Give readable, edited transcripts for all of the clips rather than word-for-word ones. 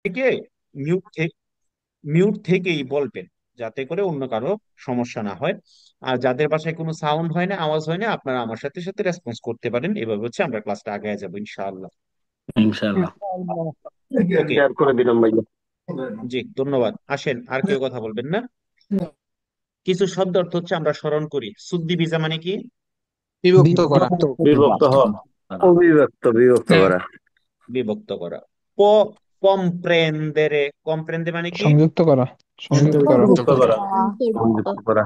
থেকে mute mute থেকেই বলবেন, যাতে করে অন্য কারো সমস্যা না হয়। আর যাদের বাসায় কোনো সাউন্ড হয় না, আওয়াজ হয় না, আপনারা আমার সাথে সাথে রেসপন্স করতে পারেন। এভাবে হচ্ছে আমরা ক্লাসটা আগায় যাবো ইনশাআল্লাহ। ইনশাআল্লাহ। ওকে। শেয়ার করে দিলাম ভাইয়া। জি, ধন্যবাদ। আসেন, আর কেউ কথা বলবেন না? কিছু শব্দ অর্থ হচ্ছে আমরা স্মরণ করি। সুদ্দি ভিজা মানে কি? বিভক্ত করা। বিভক্ত হওয়া। অবিভক্ত, বিভক্ত করা। বিভক্ত করা। প কম্প্রেন্দেরে, কম্প্রেন্দে মানে কি? সংযুক্ত করা। সংযুক্ত করা। অন্তর্ভুক্ত করা। অন্তর্ভুক্ত। সংযুক্ত করা।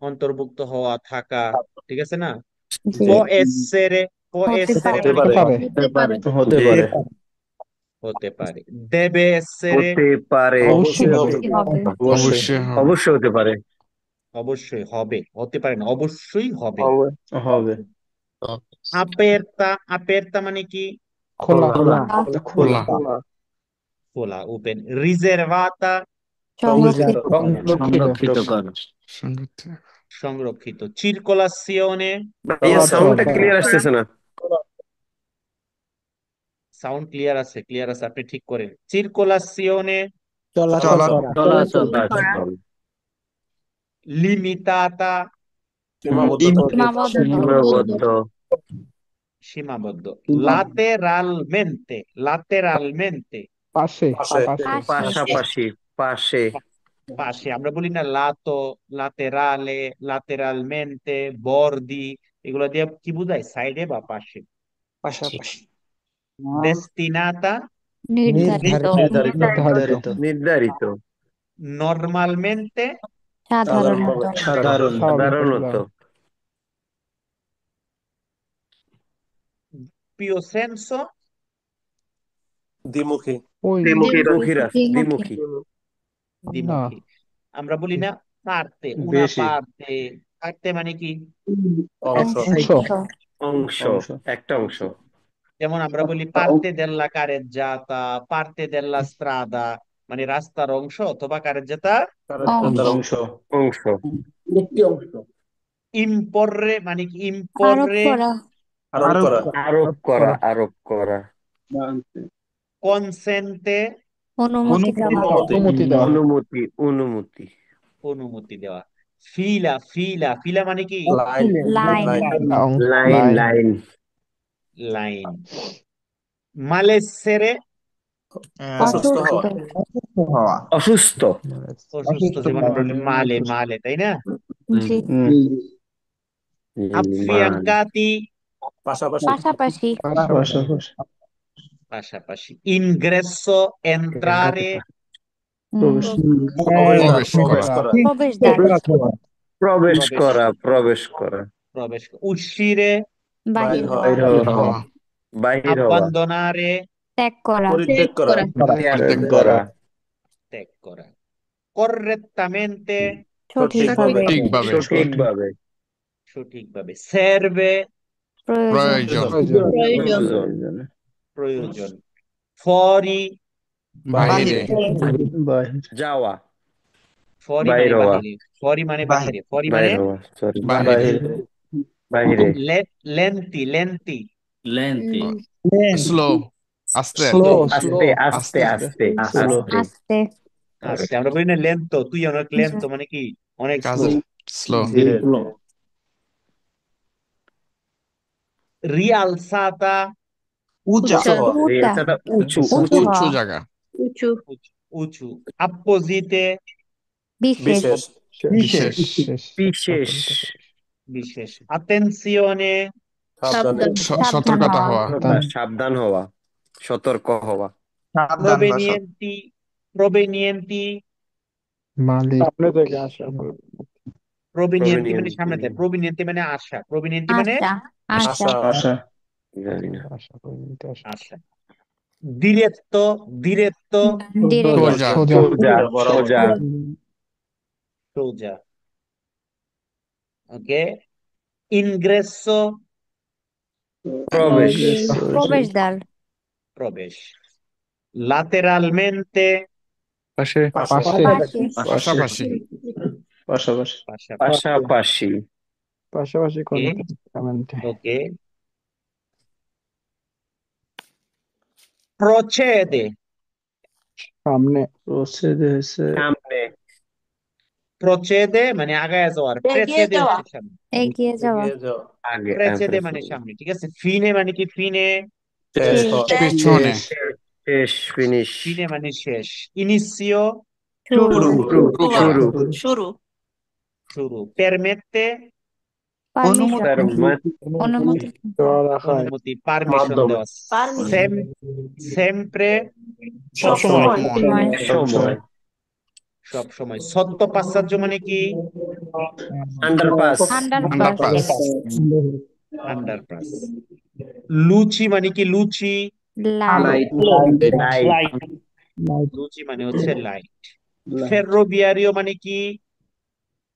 অন্তর্ভুক্ত হওয়া, থাকা। ঠিক আছে না? জি। প এসেরে, প হতে এসেরে হতে মানে হতে কি? পারে। পারে। হতে পারে। হতে জি। পারে। হতে পারে। দেবে এসেরে হতে পারে। অবশ্যই হবে। অবশ্যই হবে। অবশ্যই। অবশ্যই হবে। অবশ্যই হতে পারে। অবশ্যই হবে, হতে পারে না, অবশ্যই হবে। হবে। আपेरता, আपेरता মানে কি? খোলা। খোলা। খোলা। খোলা, ওপেন। রিজার্ভাতা, সংরক্ষিত। সংরক্ষিত। সংরক্ষিত করা। সংরক্ষিত। সংরক্ষিত। চিরকোলাসিওনে, ভাইয়া সাউন্ডটা ক্লিয়ার আসতেছে না। সাউন্ড ক্লিয়ার আছে, ক্লিয়ার আছে, আপনি ঠিক করেন। চিরকোলাসিওনে, চলাচল চলা করা। চলাচল। আচ্ছা। লিমিতাতা, সীমাবদ্ধতা। সীমাবদ্ধ। সীমাবদ্ধ। লাতেরালমেন্তে, লাতেরালমেন্তে, পাশে। পাশে। পাশাপাশি। পাশে। পাশে। আমরা বলি না লাতো, লাতেরালে, লাতেরালমেন্তে, বর্দি, এগুলো দিয়ে কি বোঝায়? সাইডে বা পাশে। পাশাপাশি। ডেস্টিনাতা, নির্ধারিত। নির্ধারিত। নির্ধারিত। নর্মালমেন্তে, সাধারণত। সাধারণত। পিওসেনসো, ওই দ্বিমুখী রাস্তা। দ্বিমুখী। দ্বিমুখী। না। দ্বিমুখী। আমরা বলি না পারতে, উনা বেশি। পারতে, পারতে মানে কি? অংশ। অংশ। একটা অংশ। যেমন আমরা বলি পারতে দেল্লা কারেজ্জাতা, পারতে দেল্লা স্ত্রাদা, মানে রাস্তার অংশ অথবা কারেজ্জাতা অংশ। অংশ। ইম্পররে মানে কি? আরোপ ইম্পররে করা। আরোপ করা। আরোপ করা। কনসেন্তে, অনুমতি দেওয়া। অনুমতি দেওয়া। অনুমতি। অনুমতি। অনুমতি দেওয়া। ফিলা, ফিলা, ফিলা মানে কি? Line. Line. Line. Line. Line. মালেসেরে, অসুস্থ। অসুস্থ। অসুস্থ, যেমন আমরা বলি মালে, মালে, তাই না? জি। মান। আফিয়াঙ্কাতি, পাশাপাশি। পাশাপাশি। পাশাপাশি। ইনগ্রেসো, এন্ট্রারে, প্রবেশ। প্রবেশ করা। প্রবেশদ্বার। প্রবেশ প্রবেশ, করা। প্রবেশ করা। প্রবেশ। উশিরে, বাহির হওয়া। বাইর বের হওয়া। হওয়া। বাহির হওয়া। আব্বান্দোনারে, ত্যাগ করা। ত্যাগ ত্যাগ করা। করা। ত্যাগ করা। কর্রেক্টামেন্তে, সঠিকভাবে। ঠিকভাবে। সঠিকভাবে। সঠিকভাবে। সেরবে, প্রয়োজন। প্রয়োজন। প্রয়োজন। প্রয়োজন। ফরি, বাহিরে। যাওয়া। ফরি বাইর মানে হওয়া। বাহিরে, ফরি মানে বাহিরে, ফরি মানে বাইর হওয়া, সরি। বাহিরে। বাহিরে। লেন্তি, লেন্তি, লেন্থি। স্লো। আস্তে। স্লো। আস্তে। আস্তে। আস্তে। আস্তে। আস্তে। আস্তে। আস্তে। আমরা বলি না লেন্তো, তুই অনেক লেন্তো মানে কি? অনেক কাজ। স্লো। স্লো। ধীরে। রিয়ালসাতা, উঁচা। রেলসাটা উঁচু। উঁচু উঁচু হওয়া। জায়গা। উঁচু, উঁচু। আপ্পোজিটে, বিশেষ। বিশেষ। বিশেষ। বিশেষ। আতেনসিওনে, সাবধান সতর্কতা হওয়া। হওয়া। সাবধান হওয়া। সতর্ক হওয়া। প্রবেনিয়েন্তি, প্রবেনিয়েন্তি, মালিক। প্রবেনিয়েন্তি মানে প্রমিনিয়েন্ট। সামনে দেয়, প্রবেনিয়েন্তি মানে আশা, প্রবেনিয়েন্তি মানে আশা। আশা। জানি না। আশা। দিরেত্তো, দিরেত্তো, ডিরেক্ট। সোজা। সোজা। সোজা। সোজা। ওকে। ইনগ্রেসো, প্রবেশ। প্রবেশদ্বার। প্রবেশ। লাতেরালমেন্তে, পাশে। পাশে। পাশাপাশি। পাশাপাশি। পাশাপাশি। ওকে, ওকে। প্রচেদে, সামনে প্রসেদে হয়েছে সামনে, প্রচেদে মানে আগায় যাওয়ার, প্রেচেদে হচ্ছে সামনে, এগিয়ে যাওয়া। আগে, প্রেচেদে মানে সামনে, ঠিক আছে। ফিনে মানে কি? ফিনে, শেষ। পেছনে, শেষ শেষ, ফিনিশ, ফিনে মানে শেষ। ইনিসিও, শুরু। শুরু, শুরু, শুরু, শুরু। পেরমেতে, পারমিশন। পারমাত, অনুমতি। দেওয়া রাখা অনুমতি, পারমিশন দেওয়া। সেম, সেমপ্রে, সবসময়, সময়। সময়, সব সময়। সত্য পাশ্চাত্য মানে কি? Underpass, underpass. Underpass, underpass. লুচি মানে কি? লুচি, লাইট। লাইট, লুচি মানে হচ্ছে লাইট। ফেররোভিয়ারিও মানে কি?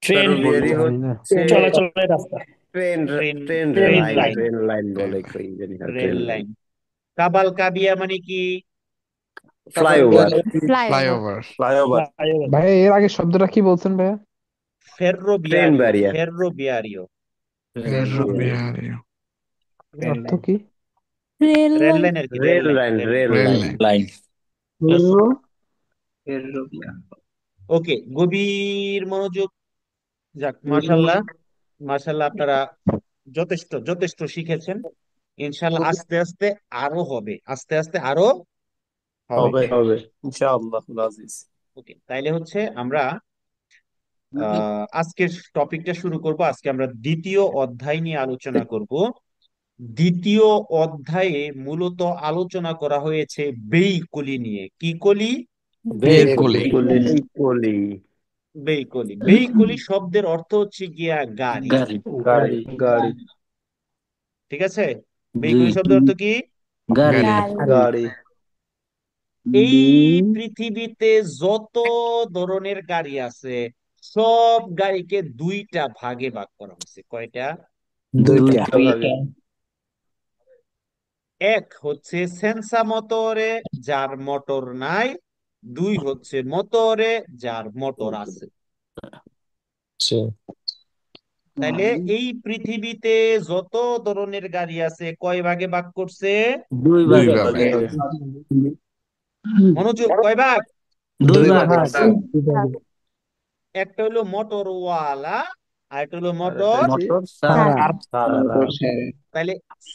ফেরোভিয়ারি হচ্ছে train, train, train train line, line, train line বলে ট্রেন, কই জানি না, রেল ট্রেন লাইন, লাইন। কাবাল কাবিয়া মানে কি? Flyover, flyover. ফ্লাইওভার, ভাইয়া এর আগে শব্দটা কি বলছেন ভাইয়া? Train ফেররোভিয়ারিও, barrier, ফেররোভিয়ারিও। ফেরোভিয়ারিও, এর অর্থ কি? Rail rail line. লাইন আর কি? Rail rail line, line, rail rail rail line, line, okay, গভীর মনোযোগ। যাক, মাশাল্লাহ, মাশাল্লাহ, আপনারা যথেষ্ট যথেষ্ট শিখেছেন। ইনশাল্লাহ আস্তে আস্তে আরো হবে, আস্তে আস্তে আরো হবে। হবে, ওকে, তাইলে হচ্ছে আমরা আজকের টপিকটা শুরু করব। আজকে আমরা দ্বিতীয় অধ্যায় নিয়ে আলোচনা করব। দ্বিতীয় অধ্যায়ে মূলত আলোচনা করা হয়েছে বেইকলি নিয়ে। কি কলি? বেরকুলি, কলি, বেইকলি। বেইকলি শব্দের অর্থ হচ্ছে গিয়া গাড়ি, গাড়ি, গাড়ি, ঠিক আছে। বেইকলি শব্দের অর্থ কি? গাড়ি, গাড়ি। গাড়ি, এই পৃথিবীতে যত ধরনের গাড়ি আছে, সব গাড়িকে দুইটা ভাগে ভাগ করা হয়েছে। কয়টা? দুইটা ভাগে, এক হচ্ছে সেন্সা মোটরে, যার মোটর নাই। দুই হচ্ছে মোটরে, যার মোটর আছে। তাইলে এই পৃথিবীতে যত ধরনের গাড়ি আছে কয় ভাগে ভাগ করছে? দুই ভাগে, মনোযোগ, কয় ভাগ? দুই ভাগে, একটা হলো মোটর ওয়ালা, আর একটা হলো মোটর। সারা। তাইলে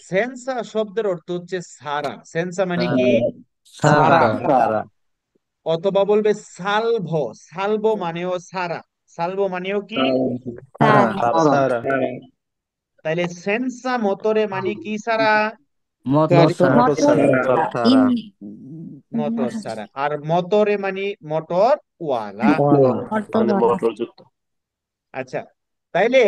সেন্সা শব্দের অর্থ হচ্ছে সারা। সেন্সা মানে কি? সারা, সারা, অথবা বলবে সালভো। সালভো মানেও সারা, সালভো মানেও কি? সারা। সারা, তাইলে সেন্সা মোটরে মানে কি সারা? গাড়ি মোটর সারা, মোটর সারা। আর মোটরে মানে মোটর ওয়ালা। মোটর। আচ্ছা, তাইলে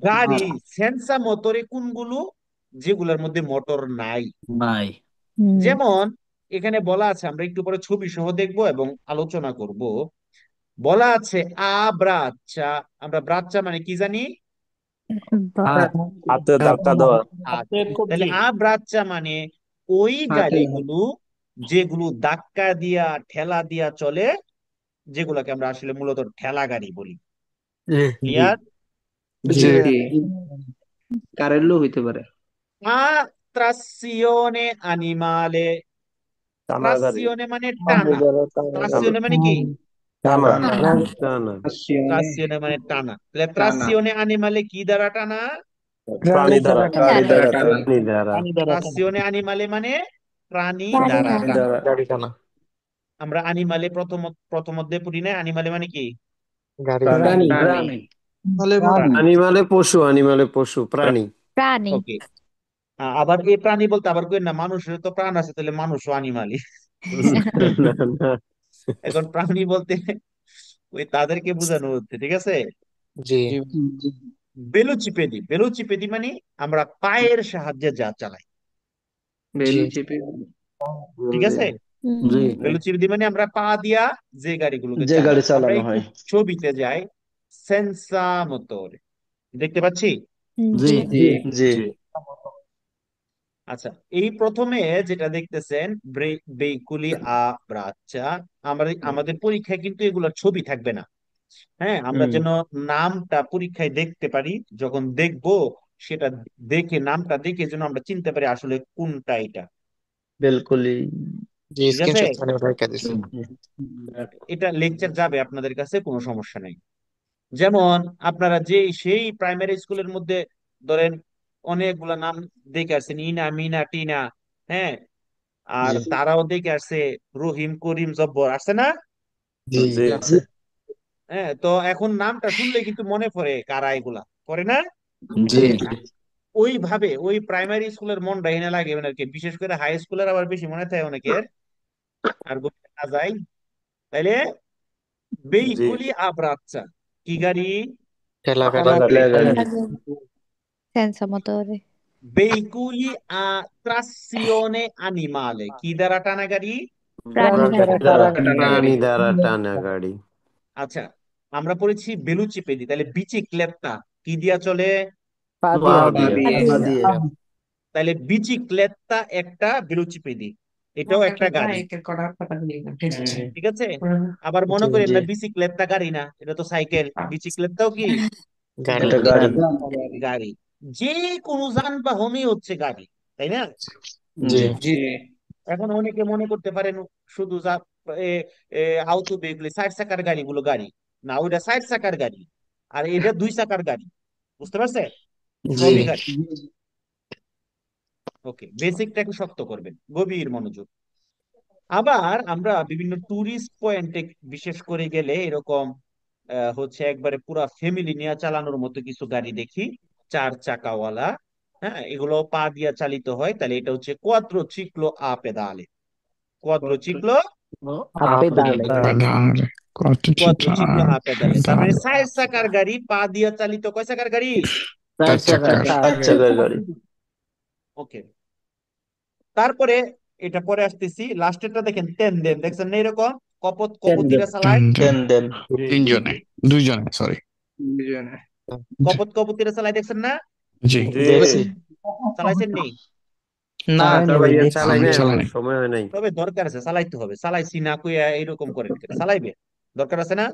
গাড়ি সেন্সা মোটরে কোনগুলো? যেগুলোর মধ্যে মোটর নাই। হুম। যেমন এখানে বলা আছে, আমরা একটু পরে ছবি সহ দেখবো এবং আলোচনা করব। বলা আছে আ ব্রাচ্চা। আমরা ব্রাচ্চা মানে কি জানি? হাত। তাহলে আ ব্রাচ্চা মানে ওই গাড়িগুলো যেগুলো ধাক্কা দিয়া ঠেলা দিয়া চলে, যেগুলোকে আমরা আসলে মূলত ঠেলা গাড়ি বলি। ক্লিয়ার? জি, আ ট্রাসিওনে আনিমালে। ট্রাসিওনে মানে টানা। ট্রাসিওনে মানে কি? টানা, টানা। টানা, ট্রাসিওনে মানে টানা। তাহলে ট্রাসিওনে আনিমালে কি দ্বারা টানা? প্রাণী দ্বারা, গাড়ি দ্বারা, টানা। প্রাণী দ্বারা, ট্রাসিওনে আনিমালে মানে প্রাণী প্রাণী দ্বারা দ্বারা। টানা। গাড়ি টানা, আমরা আনিমালে প্রথম অধ্যায়ে পড়ি না? আনিমালে মানে কি? প্রাণী, আনিমালে পশু, আনিমালে পশু, প্রাণী, প্রাণী। ওকে। আবার এই প্রাণী বলতে আবার কই না, মানুষের তো প্রাণ আছে, তাহলে মানুষও আনিমালি। না, না, এখন প্রাণী বলতে ওই তাদেরকে বোঝানো হচ্ছে, ঠিক আছে। বেলুচিপেদি, বেলুচিপেদি মানে আমরা পায়ের সাহায্যে যা চালাই, ঠিক আছে। হুম। বেলুচিপেদি মানে আমরা পা দিয়া যে গাড়িগুলোকে চালাই। আমরা একটু ছবিতে যাই। সেন্সা মোটর দেখতে পাচ্ছি। জি। জি, আচ্ছা, এই প্রথমে যেটা দেখতেছেন বেইকুলি আ ব্রাচ্চা, আমাদের পরীক্ষায় কিন্তু এগুলোর ছবি থাকবে না। হ্যাঁ, আমরা যেন নামটা পরীক্ষায় দেখতে পারি, যখন দেখবো সেটা দেখে, নামটা দেখে যেন আমরা চিনতে পারি আসলে কোনটা এটা। জি, ঠিক আছে, স্ক্রিনশট মানে রেখে দিছি। এটা লেকচার যাবে আপনাদের কাছে, কোনো সমস্যা নেই। যেমন আপনারা যে সেই প্রাইমারি স্কুলের মধ্যে ধরেন অনেকগুলা নাম দেখে আসছেন, ইনা মিনা টিনা, হ্যাঁ, আর জি তারাও দেখে আসছে রহিম করিম জব্বর, আসছে না? জি জি আছে। হ্যাঁ, তো এখন নামটা শুনলে কিন্তু মনে পড়ে কারা এগুলা, করে না? জি ওইভাবে ওই প্রাইমারি স্কুলের মনটা এনে লাগে অনেকে, বিশেষ করে হাই স্কুলের আবার বেশি মনে থাকে অনেকের। আর গভীরে না যাই, তাইলে জি বেইকুলি আবরাচ্চা কি গাড়ি? ঠেলা গাড়ি। ঠেলা গাড়ি। senza motore, বেইকুলি আ ট্রাসিওনে আনিমালে কি দ্বারা টানা গাড়ি? prani প্রাণী gaɗa, দ্বারা Very প্রাণী good. দ্বারা টানা গাড়ি। আচ্ছা, আমরা পড়েছি বেলুচিপেদি, তাহলে বিচিক্লেত্তা কি দিয়া চলে? পা দিয়ে। addio, তাহলে বিচিক্লেত্তা একটা বেলুচিপেদি, এটাও একটা গাড়ি। ঠিক আছে, আবার মনে জি করেন জি না বিচিক্লেত্তা গাড়ি না, এটা তো সাইকেল, বিচিক্লেত্তাও কি গাড়ি। এটা গাড়ি। গাড়ি। যে কোনো যানবাহনই হচ্ছে গাড়ি, তাই না? জি জি এখন অনেকে মনে করতে পারেন শুধু যা এ, এ, আউটো বেগুলি 4 চাকার গাড়িগুলো গাড়ি না, ওইটা 4 চাকার গাড়ি, আর এটা 2 চাকার গাড়ি। বুঝতে পারছে? জি সবই গাড়ি। ওকে, বেসিকটাকে শক্ত করবেন, গভীর মনোযোগ। আবার আমরা বিভিন্ন টুরিস্ট পয়েন্টে বিশেষ করে গেলে এরকম হচ্ছে একবারে পুরা ফ্যামিলি নিয়ে চালানোর মতো কিছু গাড়ি দেখি, 4 চাকাওয়ালা। হ্যাঁ, এগুলো পা দিয়া চালিত হয়, তাহলে এটা হচ্ছে কোয়াদ্রোচিক্লো আ পেদালে। কোয়াদ্রোচিক্লো pedale quattro città কোয়াদ্রোচিক্লো আ পেদালে, তার মানে pedale 4 চাকার গাড়ি পা দিয়া চালিত। কয় চাকার গাড়ি? চার চাকার 4 চাকার গাড়ি। ওকে, তারপরে এটা পরে আসতেছি, লাস্টেরটা দেখেন তেন দেন, দেখছেন না এরকম কপত কপতিরা চালায়? তিনজন জি তিনজনে দুইজনে সরি কপত কপতিরা চালায়, দেখছেন না? জি জি। দেখছি। চালাইছেন নি? না ভাইয়া চালাই আমি নাই, চালাই এখনো নাই। সময় হয় নাই। তবে দরকার আছে, চালাইতে হবে, চালাইছি না কইয়া এরকম করেন কেন? চালাইবে, দরকার আছে না?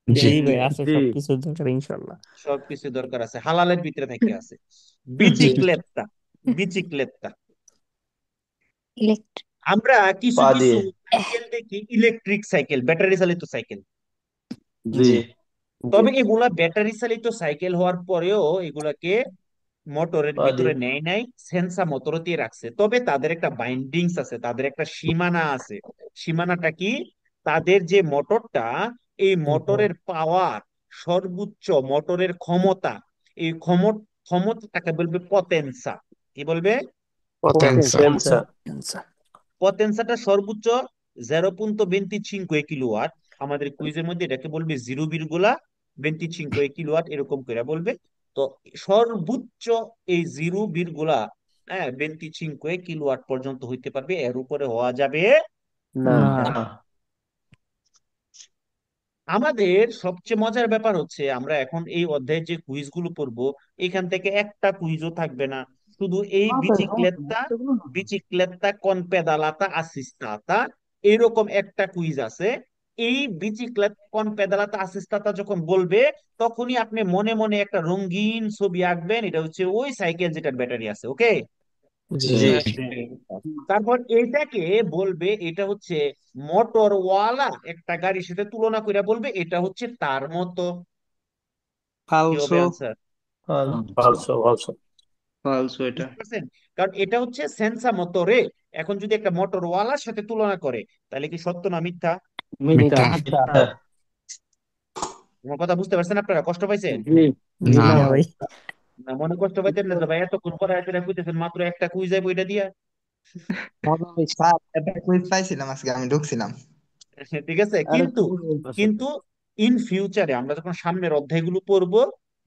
জি জি সবকিছু দরকার আছে, হালালের ভিতরে থেকে আছে। জি বিচিক্লেত্তা, বিচিক্লেত্তা। elettrico, আমরা কিছু পা কিছু দিয়ে। সাইকেল দেখি ইলেকট্রিক সাইকেল, ব্যাটারি চালিত সাইকেল। জি জি তবে এগুলা ব্যাটারি চালিত সাইকেল হওয়ার পরেও এগুলাকে মোটরের পা দিয়ে। ভিতরে নেয় নাই, সেন্সা মোটর দিয়ে রাখছে। তবে তাদের একটা বাইন্ডিংস আছে, তাদের একটা সীমানা আছে। সীমানাটা কি? তাদের যে মোটরটা, এই মোটরের পাওয়ার, সর্বোচ্চ মোটরের ক্ষমতা, এই ক্ষমতাটাকে বলবে পতেন্সা। কি বলবে? Potenza সেন্সা। পতেন্সাটা সর্বোচ্চ 0.25 কিলোওয়াট। আমাদের কুইজের মধ্যে এটাকে বলবে 0,25 কিলোওয়াট, এরকম করে বলবে। তো সর্বোচ্চ এই 0,25 কিলোওয়াট পর্যন্ত হইতে পারবে, এর উপরে হওয়া যাবে না। না। আমাদের সবচেয়ে মজার ব্যাপার হচ্ছে, আমরা এখন এই অধ্যায়ে যে কুইজগুলো পড়বো, এখান থেকে একটা কুইজও থাকবে না, শুধু এই বিচিক্লেত্তা, বিচিক্লেত্তা con pedalata assistata, এরকম একটা কুইজ আছে। এই বিচিক্লেত্তা con pedalata assistata যখন বলবে, তখনই আপনি মনে মনে একটা রঙিন ছবি আঁকবেন, এটা হচ্ছে ওই সাইকেল যেটার ব্যাটারি আছে। ওকে, জি জি তারপর এটাকে বলবে এটা হচ্ছে মোটরওয়ালা একটা গাড়ির সাথে তুলনা করে বলবে এটা হচ্ছে তার মতো। কি হবে আনসার? ফালসো ফালসো। বুঝতে পারছেন? কারণ এটা হচ্ছে সেন্সা মোটরে। এখন যদি একটা মোটরওয়ালার সাথে তুলনা করে, তাহলে কি সত্য না মিথ্যা? মিথ্যা আমার কথা বুঝতে পারছেন আপনারা? কষ্ট পাইছেন না না? মনে কষ্ট পাইতেন না তো ভাই, এতক্ষণ পরে আসলে কইতেছেন মাত্র একটা কুইজ যাইবো এটা দিয়া। স্যার একটা কুইজ পাইছিলাম আজকে, আমি ঢুকছিলাম। ঠিক আছে, কিন্তু কিন্তু ইন ফিউচারে আমরা যখন সামনের অধ্যায়গুলো পড়বো,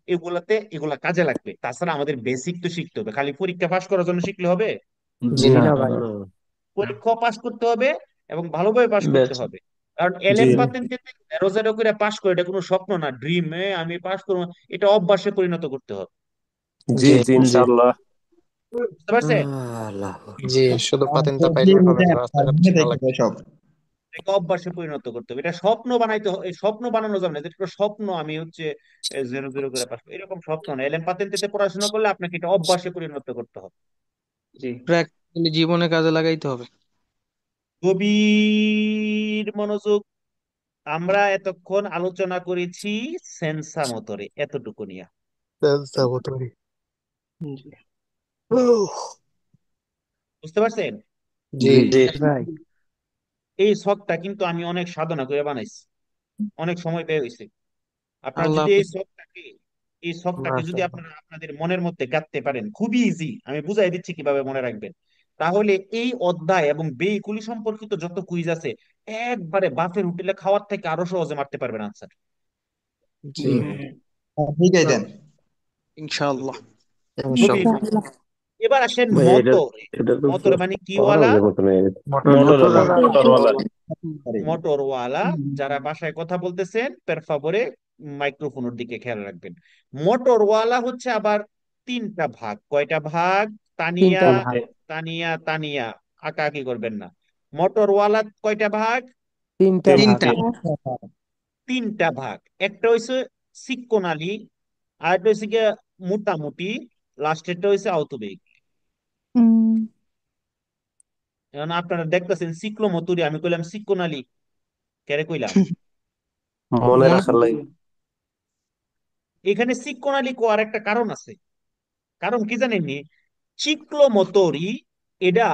এগুলাতে এগুলা কাজে লাগবে। তাছাড়া আমাদের বেসিক তো শিখতে হবে, খালি পরীক্ষা পাশ করার জন্য শিখলে হবে? জি না। না। পরীক্ষা পাশ করতে হবে এবং ভালোভাবে পাশ করতে বেশ। হবে। কারণ জি এলএম পাতেন্টে 0-0 করে পাশ করে এটা কোনো স্বপ্ন না, ড্রিম আমি পাশ করবো, এটা অভ্যাসে পরিণত করতে হবে। জি জি ইনশাআল্লাহ। বুঝতে পারছেন? আল্লাহ। জি শুধু আর পাতেনটা প্রবলেম পাইলেই হবে উঠে না, আসছে, আর রাস্তাঘাট মনে চেনা দেখে লাগবে। সব। এটাকে অভ্যাসে পরিণত করতে হবে, এটা স্বপ্ন বানাইতে হবে। এই স্বপ্ন বানানো যাবে না, যেটা স্বপ্ন আমি হচ্ছে 0-0 করে পাশ করবো, এরকম স্বপ্ন না। এলএম পাতেন্টেতে পড়াশোনা করলে আপনাকে এটা অভ্যাসে পরিণত করতে হবে। প্র্যাকটিক্যালি জীবনে কাজে লাগাইতে হবে। গভীর মনোযোগ। আমরা এতক্ষণ আলোচনা করেছি সেন্সা মোটরে, এতটুকু নিয়ে। সাবধানে। জি বুঝতে পারছেন? জি জি ভাই এই ছকটা কিন্তু আমি অনেক সাধনা করে বানাইছি, অনেক সময় ব্যয় হয়েছে। আপনারা আল্লাহ যদি হাফেজ। এই ছকটাকে যদি মাশাআল্লাহ আপনারা আপনাদের মনের মধ্যে গাঁথতে পারেন, খুবই ইজি, আমি বুঝাই দিচ্ছি কিভাবে মনে রাখবেন, তাহলে এই অধ্যায় এবং বেইকুলি সম্পর্কিত যত কুইজ আছে একবারে বাফের হোটেলে খাওয়ার থেকে আরো সহজে মারতে পারবেন আনসার। জি ঠিক আছে দেন। ইনশাআল্লাহ। গভীর ইনশাআল্লাহ। মনোযোগ। এবার আসেন ভাই এটা মটরে। এটা তো মটরে মানে কি ওয়ালা? অহরজের মতন হয়ে গেছে। মোটরওয়ালা। মোটরওয়ালা মোটরওয়ালা। যারা বাসায় কথা বলতেছেন পেরফাবরে মাইক্রোফোনের দিকে খেয়াল রাখবেন। মোটরওয়ালা হচ্ছে আবার তিনটা ভাগ। কয়টা ভাগ? তানিয়া, তিনটা ভাগ তানিয়া, তানিয়া, আঁকাআঁকি করবেন না। মোটরওয়ালা কয়টা ভাগ? তিনটা ভাগ তিনটা। তিনটা ভাগ। একটা হইছে সিক্কোন আলী, আরেকটা হইছে গিয়ে মোটামুটি, লাস্টেরটা হইছে আওতবেগ। হুম। এখন আপনারা দেখতেছেন সিক্লো মতুরি, আমি কইলাম সিক্কোন আলী, কেরে কইলাম? মনে মনে রাখার লাগে। এখানে সিক্কোন আলী কোয়ার একটা কারণ আছে। কারণ কি জানেননি? চিক্লোমোতরি এটা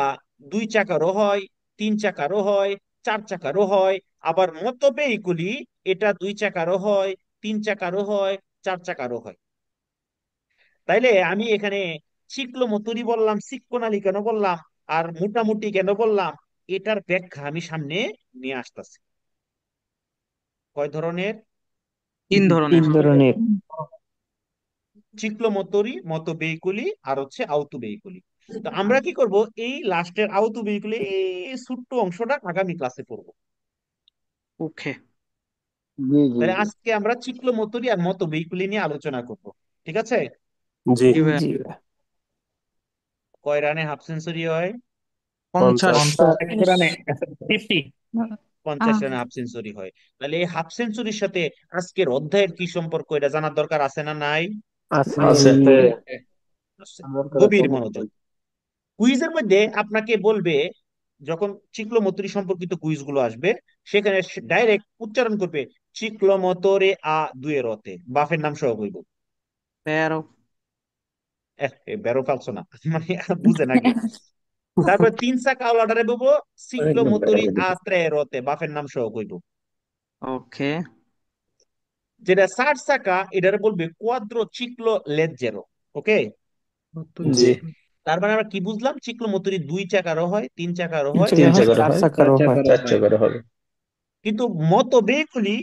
দুই চাকারও হয়, তিন চাকারও হয়, চার চাকারও হয়। আবার মতবেইকুলি এটা দুই চাকারও হয়, তিন চাকারও হয়, চার চাকারও হয়। তাইলে আমি এখানে চিক্লোমোতরি বললাম, সিক্কোনালি কেন বললাম, আর মোটামুটি কেন বললাম, এটার ব্যাখ্যা আমি সামনে নিয়ে আসতেছি। কয় ধরনের? তিন তিন ধরনের। ধরনের চিক্লোমোতরি, মতবেইকুলি, আর হচ্ছে আউতু বেইকুলি। তো আমরা কি করব, এই লাস্টের আউতু বেইকুলি এই ছোট্ট অংশটা আগামী ক্লাসে পড়বো। ওকে। জি জি তাহলে জি আজকে আমরা চিক্লোমোতরি আর মতবেইকুলি নিয়ে আলোচনা করব। ঠিক আছে? জি জি ভাইয়া। জি কয় রানে হাফ সেঞ্চুরি হয়? 50। 50 50 রানে হাফ সেঞ্চুরি হয়। তাহলে এই হাফ সেঞ্চুরির সাথে আজকের অধ্যায়ের কি সম্পর্ক, এটা জানার দরকার আছে না নাই? আছে আছে আছে। গভীর মনোযোগ। কুইজের মধ্যে আপনাকে বলবে, যখন চিক্লোমোতরি সম্পর্কিত কুইজ গুলো আসবে, সেখানে ডাইরেক্ট উচ্চারণ করবে চিক্লোমোতরে আ দুয়ের অতে, বাফের নাম সহ কইব। তেরো। বেরো ফেলছো না মানে বুঝেন আগে। তারপর তিন চাকা ওলাটারে বলবো চিক্লোমোতরি আ ত্রের অতে, বাফের নাম সহ কইব। ওকে। যেটা চার চাকা এটারে বলবে কোয়াদ্রো চিক্লো লেজ্জেরো। ওকে? জি তার মানে আমরা কি বুঝলাম? চিক্লোমোতরি দুই চাকারও হয়, তিন চাকারও তিন হয়, তিন চাকার হয়, চাকারও চার হয়, চাকারও হয়, চার চাকারও হবে। কিন্তু মতো বেকুলি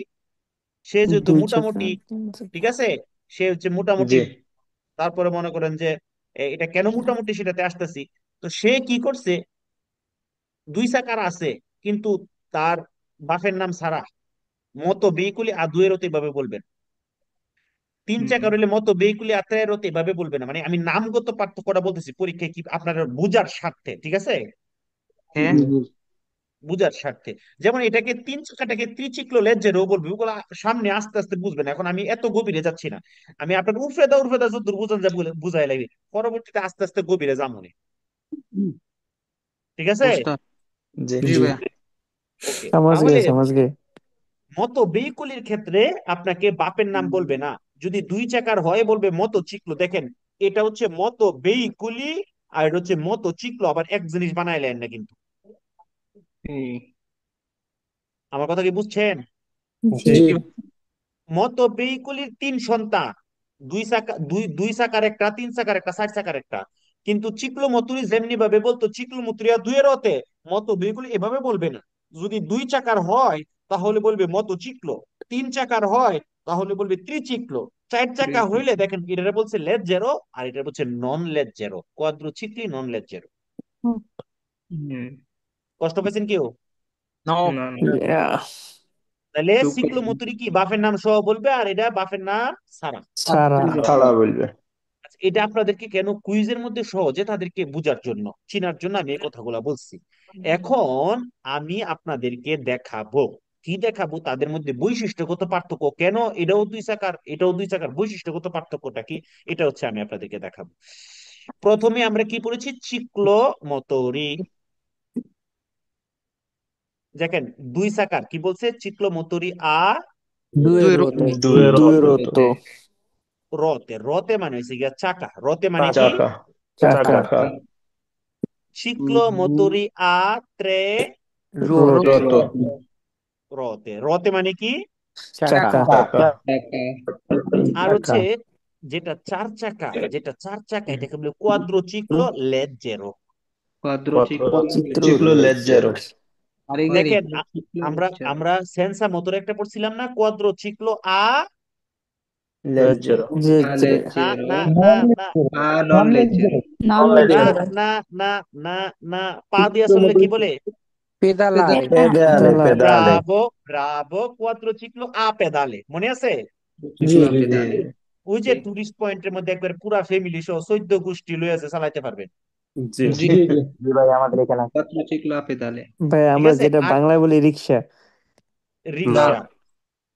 সে যেহেতু দুই চাকা মোটামুটি, তিন চাকা ঠিক আছে, সে হচ্ছে মোটামুটি। জি তারপরে মনে করেন যে এটা কেন মোটামুটি সেটাতে আসতেছি। তো সে কি করছে, দুই চাকার আছে কিন্তু তার বাপের নাম ছাড়া, মতো বেকুলি আদুয়েরতে এভাবে বলবেন। তিন চাকার হইলে মতো বেকুলি আত্রায়েরতে এভাবে বলবেন না। মানে আমি নামগত পার্থক্যটা বলতেছি পরীক্ষায় কি আপনার বুঝার স্বার্থে, ঠিক আছে? হ্যাঁ। জি জি বুঝার স্বার্থে। যেমন এটাকে তিন চাকাটাকে ত্রিচিক্লো লেজ্জেরও বলবে, ওগুলা সামনে আস্তে আস্তে বুঝবেন। এখন আমি এত গভীরে যাচ্ছি না, আমি আপনার উর্ফেদা যদ্দূর বুঝান যা বুঝাই লাগবে, পরবর্তীতে আস্তে আস্তে গভীরে যাবো নে। ঠিক আছে? বুঝতে। জি জি জি ভাইয়া। ওকে। समझ তাহলে गए समझ गए মতো বেকুলির ক্ষেত্রে আপনাকে বাপের নাম বলবে না। যদি দুই চাকার হয় বলবে মতো চিকলো। দেখেন, এটা হচ্ছে মতো বেকুলি আর এটা হচ্ছে মতো চিকলো, আবার এক জিনিস বানাইলেন না কিন্তু। আমার কথা কি বুঝছেন? জি। জি মতো বেইকুলির তিন সন্তান, দুই চাকা, দুই চাকার একটা, তিন চাকার একটা, চার চাকার একটা। কিন্তু চিকলো মতুরি যেমনি ভাবে বলতো চিকলো মতুরিয়া দুইয়ের অতে, মতো বেইকুলি এভাবে বলবে না। যদি দুই চাকার হয় তাহলে বলবে মতো চিকলো, তিন চাকার হয় তাহলে বলবে ত্রিচিকলো, চার চাকা হইলে দেখেন এটা বলছে লেজ জেরো, আর এটা বলছে নন লেজ জেরো, কোয়াদ্রো চিকলি নন লেজ জেরো। কষ্ট পেয়েছেন কেউ? নো। या তাহলে চিকলো মতুরি কি বাপের নাম সহ বলবে, আর এটা বাপের নাম সারা। सारा ছাড়া বলবে। আচ্ছা, এটা আপনাদেরকে কেন কুইজের মধ্যে সহজে তাদেরকে বুঝার জন্য, চিনার জন্য আমি এই কথাগুলো বলছি। এখন আমি আপনাদেরকে দেখাবো, কি দেখাবো, তাদের মধ্যে বৈশিষ্ট্যগত পার্থক্য কেন, এটাও দুই চাকার এটাও দুই চাকার, বৈশিষ্ট্যগত পার্থক্যটা কি, এটা হচ্ছে আমি আপনাদেরকে দেখাবো। প্রথমে আমরা কি পড়েছি? চিক্লো মোটরি। দেখেন দুই চাকার কি বলছে, চিক্লোমোটরি দুয়ের দুই রতে দুয়ের দুয়ের অত অত রতে, রতে মানে হচ্ছে গিয়া চাকা, রতে মানে কি চাকা চাকা চাকা চিক্লোমোটরি ত্রে রোত রত রতে, রতে মানে কি চাকা চাকা আর হচ্ছে যেটা চার চাকা, যেটা চার চাকা এটাকে বলে কোয়াদ্রোচিক্লো লেজ্জেরো। চিত্র চিক্লো লেজ্জেরো দেখেন আমরা আমরা সেন্সা মোটর একটা পড়ছিলাম না, কোয়াদ্রোচিক্লো লেজ্জেরো যে না না না না নন না লেজের না না না না, পা দিয়ে চললে কি বলে, পেদালায় পেদালে পেদালে ব্রাভো ব্রাভো, কোয়াদ্রোচিক্লো পেদালে, মনে আছে? জি জি ওই যে টুরিস্ট পয়েন্টের মধ্যে একবার পুরা ফ্যামিলি সহ 14 গোষ্ঠী লয়ে আছে, চালাইতে পারবেন। জি ভাই ঠিক আমরা আছে, যেটা আর বাংলায় বলি রিক্সা রিক্সা,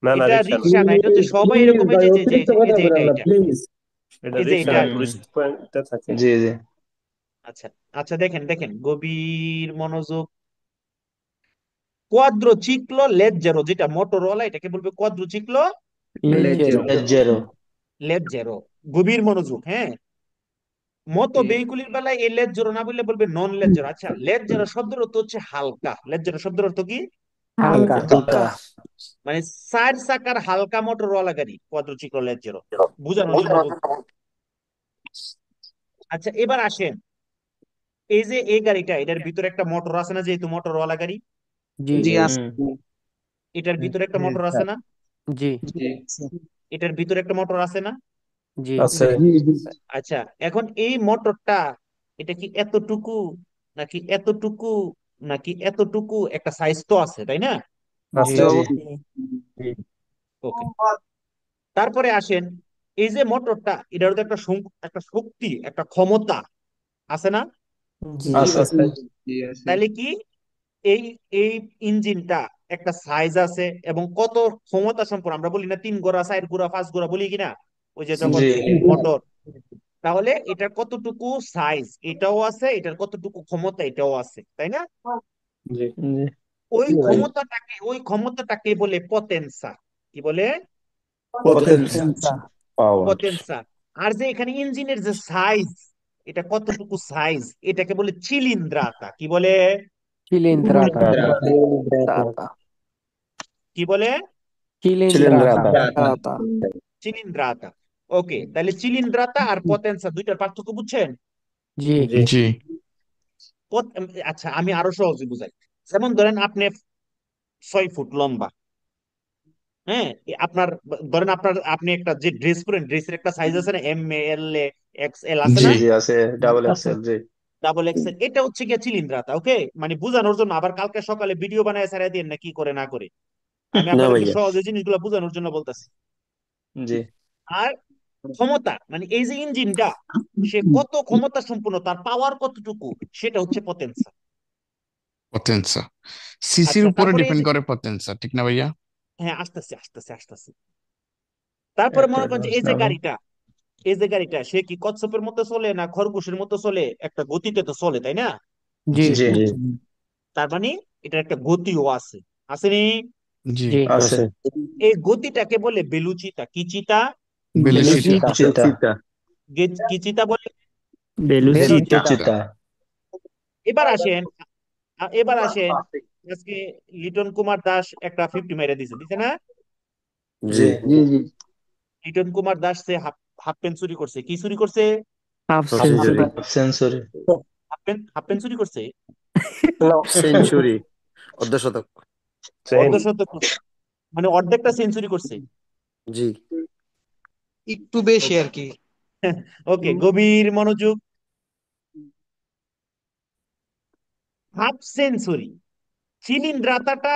না না এটা রিক্সা না, রিক্সা না, এটা হচ্ছে সবাই এরকম, এই যে যে যে যে- এই যে এটা এটা এটা এই যে রিক্সা এটা। না, টুরিস্ট পয়েন্টে থাকে। জি জি আচ্ছা আচ্ছা, দেখেন দেখেন গভীর মনোযোগ। কোয়াদ্রোচিক্লো লেজ্জেরো, যেটা মোটরওয়ালা এটাকে বলবে কোয়াদ্রোচিক্লো লেজের লেজ্জেরো লেজ্জেরো। গভীর মনোযোগ, হ্যাঁ। মতো বেহিকুলির বেলায় এই লেজ্জেরো না বললে বলবে নন লেজ্জেরো। আচ্ছা, লেজ্জেরো শব্দের অর্থ হচ্ছে হালকা। লেজ্জেরো শব্দের অর্থ কি? হালকা হালকা মানে চার চাকার হালকা মোটরওয়ালা গাড়ি কোয়াদ্রোচিক্লো লেজ্জেরো, বোঝানোর জন্য বলছি। আচ্ছা এবার আসেন, এই যে এই গাড়িটা, এটার ভিতরে একটা মোটর আছে না, যেহেতু মোটরওয়ালা গাড়ি, জি জি এটার ভিতরে একটা মোটর আছে না, জি এটার ভিতরে একটা মোটর আছে না। জি আছে আচ্ছা, এখন এই মোটরটা, এটা কি এতটুকু নাকি এতটুকু নাকি এতটুকু, একটা সাইজ তো আছে তাই না? জি আছে ওকে, তারপরে আসেন, এই যে মোটরটা, এটার তো একটা একটা শক্তি, একটা ক্ষমতা আছে না? জি আছে তাহলে কি এই এই ইঞ্জিনটা একটা সাইজ আছে এবং কত ক্ষমতা সম্পন্ন, আমরা বলি না 3 গোড়া 4 গোড়া 5 গোড়া বলি কিনা, ওই যে যখন জি মোটর, তাহলে এটার কতটুকু সাইজ এটাও আছে, এটার কতটুকু ক্ষমতা এটাও আছে, তাই না? জি ওই ক্ষমতাটাকে বলে পতেনসা। কি বলে? পটেন্স পাওয়ার পতেনসা। আর যে এখানে ইঞ্জিনের যে সাইজ, এটা কতটুকু সাইজ, এটাকে বলে চিলিন্দ্রাতা। কি বলে? চিলিন্দ্রাতা কি বলে? চিলিন্দ্রাতা চিলিন্দ্রাতা চিলিন্দ্রাতা। ওকে, তাহলে চিলিন্দ্রাতা আর পতেনসা দুইটার পার্থক্য বুঝছেন? জি জি জি আচ্ছা আমি আরো সহজে বুঝাই। যেমন ধরেন আপনি 6 ফুট লম্বা, হ্যাঁ, আপনার ধরেন আপনি একটা যে ড্রেস পরেন, ড্রেসের একটা সাইজ আছে না, এম এল এক্স এল আছে জি না, জি আছে ডাবল এক্সেল জি ডাবল এক্সেল, এটা হচ্ছে গিয়ে চিলিন্দ্রাতা। ওকে, মানে বোঝানোর জন্য, আবার কালকে সকালে ভিডিও বানায় ছাড়া দিয়ে না কি করে না করে, আমি না আপনাদেরকে ভাইয়া সহজে জিনিসগুলো বোঝানোর জন্য বলতেছি। জি আর ক্ষমতা মানে এই যে ইঞ্জিনটা, সে কত ক্ষমতা সম্পূর্ণ, তার পাওয়ার কতটুকু, সেটা হচ্ছে পতেন্সা। পটেন্সা সিসির আচ্ছা উপরে তারপরে এই ডিপেন্ড যে, করে পটেন্সা, ঠিক না ভাইয়া? হ্যাঁ আসতেছে আসতেছে আসতেছে, তারপরে একটা মনে করেন যে advance এই যে নাও। গাড়িটা, এই যে গাড়িটা সে কি কচ্ছপের মতো চলে না খরগোশের মতো চলে, একটা গতিতে তো চলে তাই না? জি জি তার মানে এটার একটা গতিও আছে, আসেনি? জি জি আছে এই গতিটাকে বলে বেলুচিতা। কি চিতা? বেলুসিটা চিতা কি চিতা বলে? বেলুচিতা চিতা এবার আসেন, এবার আসেন, আজকে লিটন কুমার দাস একটা 50 মেরে দিছে, দিছে না? জি লিটন কুমার দাস সে হাফ হাফ প্যান্ট চুরি করছে। কি চুরি করছে? Half half half century century half pant চুরি করছে, সেঞ্চুরি অর্ধশতক। অর্ধশতক করছে। মানে অর্ধেকটা সেঞ্চুরি করছে। জি একটু বেশি আর কি। ওকে, গভীর মনোযোগ। হাফ সেঞ্চুরি, চিলিন্দ্রাতাটা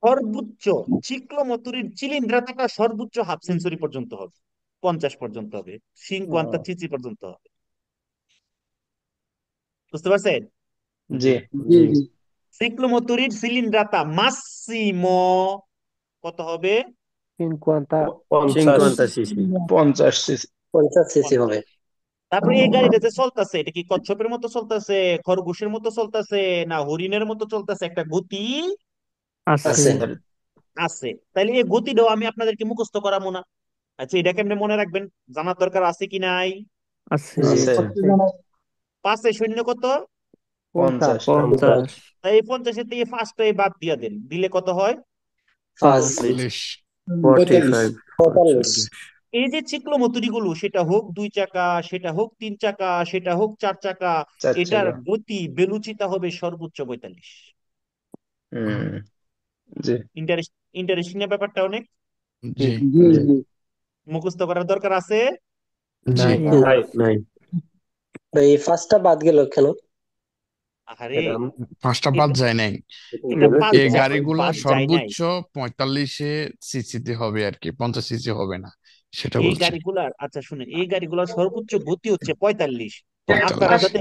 সর্বোচ্চ, চিক্লোমতুরির চিলিন্দ্রাতাটা সর্বোচ্চ হাফ সেঞ্চুরি পর্যন্ত হবে, 50 পর্যন্ত হবে, সিংকুয়ান্তা চিচি পর্যন্ত হবে। বুঝতে পারছেন? জি চিক্লোমতুরির চিলিন্দ্রাতা মাসিমো কত হবে? 50 50 50 সিসি 50 সিসি 50 সিসি 50। হবে। তারপরে এই গাড়িটা যে চলতেছে, এটা কি কচ্ছপের মতো চলতেছে, খরগোশের মতো চলতেছে, না হরিণের মতো চলতেছে, একটা গতি আছে আছে আছে, তাহলে এই গতিটাও আমি আপনাদেরকে মুখস্থ করাবো না। আচ্ছা, এটা কেমনে মনে রাখবেন, জানার দরকার আছে কি নাই? আছে আছে 5 এ 0 কত? 50 50 তাই এই 50-এর থেকে ফার্স্টে বাদ দিয়ে দেন, দিলে কত হয়? 5 40 45 45 এই যে চিক্লোমতুরি গুলো, সেটা হোক 2 চাকা, সেটা হোক 3 চাকা, সেটা হোক 4 চাকা, 4 এটার টাকা গতি বেলুচিতা হবে সর্বোচ্চ 45। হুম জি ইন্টারেস্টিং না ব্যাপারটা অনেক? জি জি মুখস্থ করার দরকার আছে? জি নাই এই ফার্স্টটা বাদ গেল কেন? আরে, পাঁচটা বাদ এটা যায় নাই। এটা এই গাড়িগুলা বাদ যায় নাই। সর্বোচ্চ 45 সিসিতে হবে আর কি, 50 সিসি হবে না, সেটা এই বলছে। গাড়িগুলার, আচ্ছা শুনেন, এই গাড়িগুলার সর্বোচ্চ গতি হচ্ছে 45। তো আপনারা 45 যাতে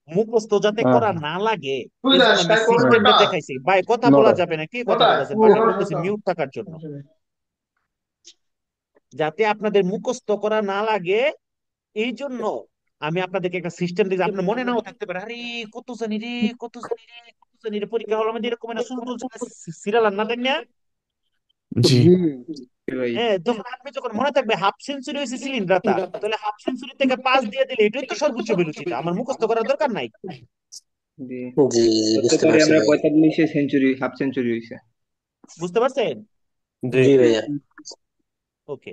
মুখস্থ যাতে হ্যাঁ করা না লাগে, এজন্য আমি সিস্টেমটা দেখাইছি। ভাই, কথা বলা নরম যাবে না, কে কথা বলতেছে? বারবার বলতেছে মিউট থাকার জন্য, যাতে আপনাদের মুখস্থ করা না লাগে। এই জন্য আমি আপনাদেরকে একটা সিস্টেম দিই, আপনার মনে নাও থাকতে পারে, আরে কত জানি রে, কত জানি রে, কত জানি রে, পরীক্ষা হল আমাদের এরকম একটা সুলটুল সিরিয়াল আর না, তাই না? জি ভাই হ্যাঁ, যখন আপনি যখন মনে থাকবে হাফ সেঞ্চুরি হয়েছে চিলিন্দ্রাতা, তাহলে হাফ সেঞ্চুরি থেকে 5 দিয়ে দিলে এটাই তো সর্বোচ্চ বেলুচিটা, আমার মুখস্থ করার দরকার নাই। জি জি জি ধরতে বুঝতে পারি পারছি আমরা ভাই। 45-এ সেঞ্চুরি হাফ সেঞ্চুরি হইছে বুঝতে পারছেন? জি ভাইয়া ওকে।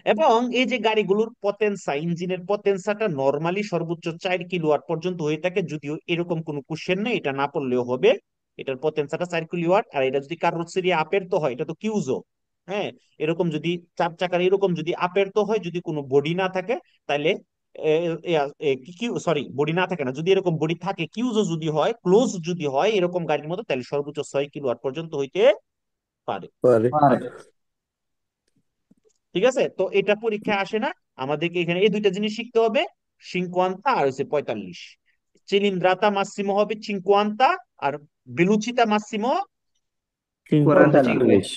এবং এই যে গাড়িগুলোর পতেনসা, ইঞ্জিনের পতেনসাটা নরমালি সর্বোচ্চ 4 কিলোওয়াট পর্যন্ত হয়ে থাকে, যদিও এরকম কোনো কোশ্চেন নেই, এটা না পড়লেও হবে। এটার পতেনসাটা 4 কিলোওয়াট। আর এটা যদি কারোসেরি আপের তো হয়, এটা তো কিউজো। হ্যাঁ, এরকম যদি 4 চাকার এরকম যদি আপের তো হয়, যদি কোনো বডি না থাকে, তাহলে সরি, বডি না থাকে না, যদি এরকম বডি থাকে, কিউজো যদি হয়, ক্লোজ যদি হয় এরকম গাড়ির মতো, তাহলে সর্বোচ্চ 6 কিলোওয়াট পর্যন্ত হইতে পারে। পারে ঠিক আছে, তো এটা পরীক্ষায় আসে না। আমাদেরকে এখানে এই দুইটা জিনিস শিখতে হবে, সিনকোয়ান্তা আর হচ্ছে 45। চিলিন্দ্রাতা মাসিমো হবে চিনকোয়ান্তা, আর বেলুচিতা মাসিমো 45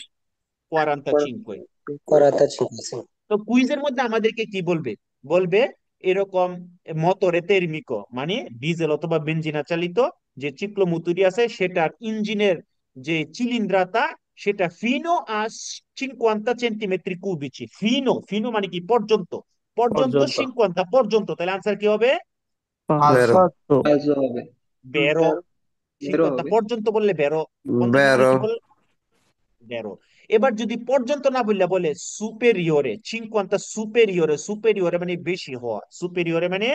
কোয়ারান্তা চিনকোয়। করাতে শিখেছি তো কুইজের মধ্যে আমাদেরকে কি বলবে? বলবে এরকম মটরে তেরমিকো, মানে ডিজেল অথবা বেনজিনা চালিত যে চিক্লোমুতুরি আছে, সেটার ইঞ্জিনের যে চিলিন্দ্রাতা, সেটা ফিনো আর 50 সেন্টিমেট্রি কুবিচি। ফিনো, ফিনো মানে কি? পর্যন্ত। পর্যন্ত, 50 পর্যন্ত, তাহলে আনসার কি হবে? 12 500 5 হবে বেরো। 0 50 হবে পর্যন্ত বললে বেরো, 50 বললে 12 কি বললে? বেরো। এবার যদি পর্যন্ত না বললে বলে সুপেরিয়রে, 50 সুপেরিয়রে, সুপেরিয়রে মানে বেশি হওয়া, সুপেরিয়রে মানে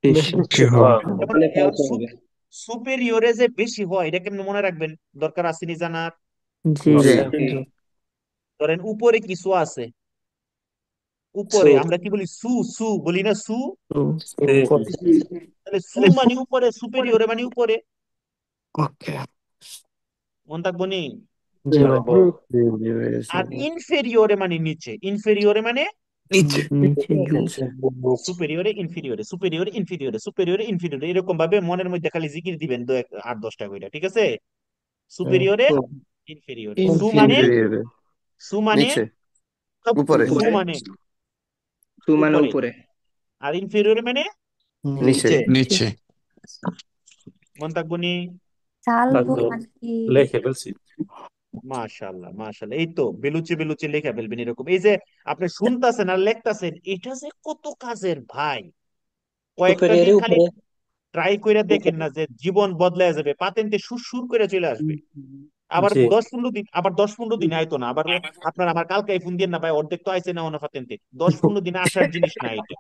বেশি কি হবে? যেমন তাহলে 5 হবে সুপেরিয়রে যে বেশি হয়, এটা কেমন মনে রাখবেন? দরকার আসেনি জানার? জি জি জি ধরেন উপরে কিছু আছে, সু উপরে আমরা কি বলি? সু, সু বলি না? সু। তাহলে সু মানে উপরে, সুপেরিয়রে মানে উপরে। ওকে মন থাকবো নি? জি ভাই জি জি ভাইয়া আর ইনফেরিয়রে মানে নিচে, ইনফেরিয়রে মানে নিচে নিচে সুপেরিয়রে, ইনফিরিয়রে, সুপেরিয়রে, ইনফিরিয়রে, সুপেরিয়রে, ইনফিরিয়রে, এরকম ভাবে মনের মধ্যে খালি জিকির দিবেন 8-10টা করে, ঠিক আছে? সুপেরিয়রে, ইনফেরিয়রে। সু মানে, ইনফিরিয়র সু মানে নিচে উপরে সু মানে 2 মানে উপরে, উপরে আর ইনফেরিয়রে মানে নিচে নিচে মন থাকবো নি? চাল মানে কি? মাশাআল্লাহ, মাশাআল্লাহ, এই তো বেলুচি বেলুচি লেখা ফেলবেন এরকম। এই যে আপনি শুনতাছেন আর লেখতাছেন, এটা যে কত কাজের ভাই! কয়েকটা দিন সুপেরিয়রই খালি উপরে ট্রাই করে দেখেন না, যে জীবন বদলায় যাবে, পাতেন্টে সুর সুর করে চলে আসবে। আবার 10-15 দিন, আবার 10-15 দিন আইতো না, আবার আপনার আমার কালকে ফোন দিয়ে না ভাই, অর্ধেক তো আইছে না ওনা পাতেন্টে, 10-15 দিন আসার জিনিস না এটা।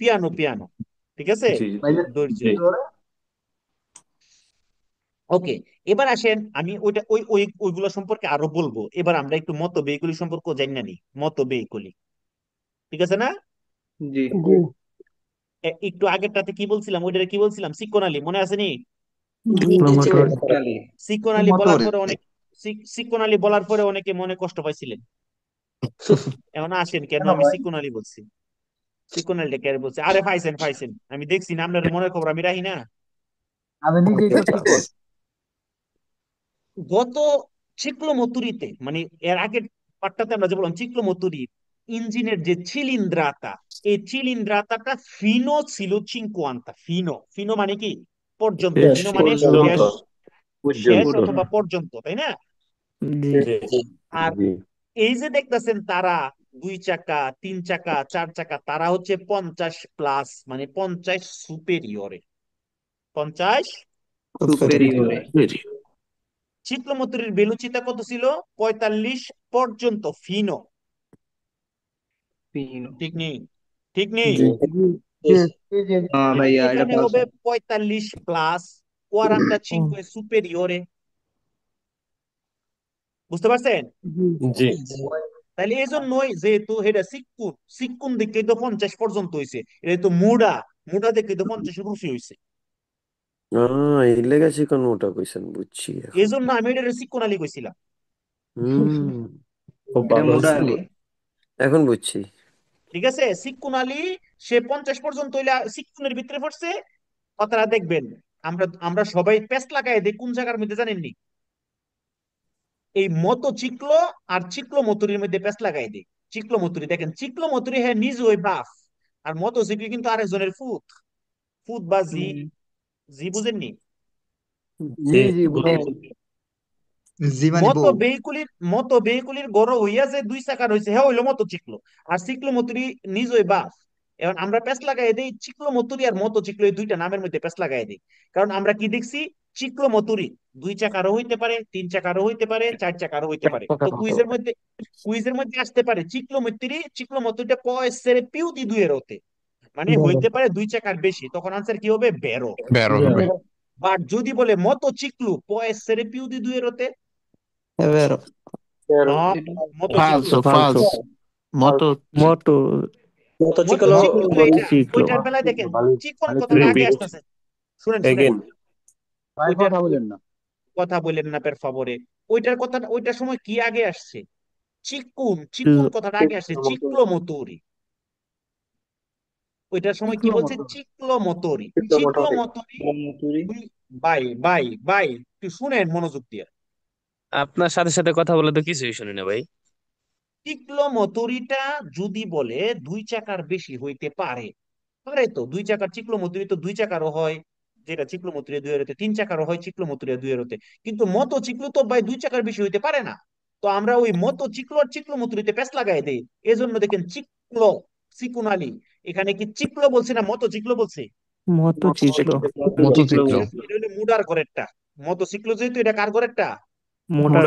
পিয়ানো, পিয়ানো, ঠিক আছে, ধৈর্য। ওকে, এবার আসেন, আমি ওইটা ওইগুলো সম্পর্কে আরো বলবো। এবার আমরা একটু মত বেইগুলি সম্পর্কে জানি না নি, মত বেইগুলি, ঠিক আছে না? জি একটু আগেরটাতে কি বলছিলাম, ওইটা কি বলছিলাম? সিকোন আলী, মনে আছে নি? জি মোটর টালি সিকোন আলী বলার পরে অনেক, সিকোন আলী বলার পরে অনেকে মনে কষ্ট পাইছিলেন। এখন আসেন, কেন আমি সিকোন আলী বলছি? সিকোন আলী কে বলছি? আরে পাইছেন, পাইছেন, আমি দেখছি না, আপনার মনের খবর আমি রাখি না। আমি নিজেই তো শিখবো। গত চিক্লোমতুরিতে, মানে এর আগের পার্টটাতে আমরা যে বললাম চিক্লোমতুরি, ইঞ্জিনের যে চিলিন্দ্রাতা, এই চিলিন্দ্রাতাটা ফিনো ছিল 50। ফিনো, ফিনো মানে কি? পর্যন্ত, শেষ ফিনো মানে পর্যন্ত। শেষ পর্যন্ত। অথবা পর্যন্ত, তাই না? জি জি আর এই যে দেখতেছেন তারা, 2 চাকা, 3 চাকা, 4 চাকা, তারা হচ্ছে 50+, মানে 50 সুপেরিয়রে, 50। সুপেরিয়রে। চিক্লোমোটরের ভেলোচিটি কত ছিল? 45 পর্যন্ত, ফিনো। পিনো। ঠিক নেই? ঠিক নেই? হ্যাঁ আর ভাইয়া এটা এখানে পারছি। হবে 45+, 45 সুপেরিয়রে। বুঝতে পারছেন? জি তাহলে এই জন্যই, যেহেতু এটা সিকুন, সিকুন দিকে তো 50 পর্যন্ত হয়েছে, এটা তো মুডা, মুডা দিকে তো 50 বেশি হয়েছে। এই লেগে চিকন মোটা কইছেন, বুঝছি এই এখন। জন্য আমি এটা সিকুন আলী কইছিলাম। হুম, খুব এটা ভালো হয়েছে। মোডালি। এখন বুঝছি। ঠিক আছে, সিকুন আলী সে 50 পর্যন্ত হইলে সিকুনের ভিতরে পড়ছে। কথাটা দেখবেন, আমরা আমরা সবাই পেস লাগাই দিই কোন জায়গার মধ্যে জানেননি? এই মতো চিক্লো আর চিক্লো মতুরির মধ্যে পেস লাগাই দিই। চিক্লো মতুরি দেখেন, চিক্লো মতুরি হ্যাঁ নিজ ওই বাফ, আর মতো চিক্লো কিন্তু আরেকজনের ফুত, ফুত বা জি, জি বুঝেননি? জি জীবানী মতো বউ। বেহিকুলির, মতো বেহিকুলির গড় হইয়া যে 2 চাকার হয়েছে, হ্যাঁ হইলো মতো চিক্লো। আর চিক্লো মতুরি নিজ ওই বাফ। এখন আমরা পেস লাগাই দিই চিক্লো মতুরি আর মতো চিক্লো, এই দুইটা নামের মধ্যে পেস লাগাই দিই। কারণ আমরা কি দেখছি, চিক্লো মতুরি 2 চাকারও হইতে পারে, 3 চাকারও হইতে পারে, 4 চাকারও হইতে পারে। তো কুইজের মধ্যে আসতে পারে চিক্লো মতুরিটা পয়সের পিউতি দুইয়ের হতে, মানে হইতে পারে 2 চাকার বেশি, তখন আনসার কি হবে? বেরো। বেরো হবে। বাট যদি বলে মতো চিক্লু পয়সের পিউতি দুইয়ের হতে, এবার ন, মতো চিক্লু। ফালসো ফালস মতো মোটো মতো মোটরসাইকেল চিক্লু তো এটা, চিক্লো ওইটার বেলায় দেখেন চিকন কথাটা আগে আসতেছে। শুনেন শুনেন, এগেন ওইটার কথা বললেন না পের ফাভরে। ওইটার কথা, ওইটার সময় কি আগে আসছে? চিকুন, চিকুন কথাটা আগে আসছে, চিক্লো মতুরি। ওইটার সময় কি বলছে? চিক্লো মতুরি, চিক্লো মতুরি। মতুরি। বাই বাই বাই, একটু শুনেন মনোযোগ দিয়ে। আপনার সাথে সাথে কথা বলে তো কিছুই শুনি না ভাই। চিক্লো মতুরিটা যদি বলে 2 চাকার বেশি হইতে পারে, পারে তো 2 চাকার চিক্লো মতুরি তো 2 চাকারও হয়, যেটা চিক্লো মতুরি 2 এর হতে, 3 চাকারও হয় চিক্লো মতুরি 2 এর হতে। কিন্তু মতো চিক্লো তো ভাই 2 চাকার বেশি হইতে পারে না। তো আমরা ওই মতো চিক্লো আর চিক্লো মতুরিতে পেঁচ লাগাই দেই। এজন্য দেখেন চিক্লো, চিকুনালি, এখানে কি চিক্লো বলছে না মতো চিক্লো বলছে? মোটো চিক্লো মোটরসাইকেল। এটা হলো মুডার ঘরেরটা। মতো চিক্লো যেহেতু, এটা কার ঘরেরটা? মোটার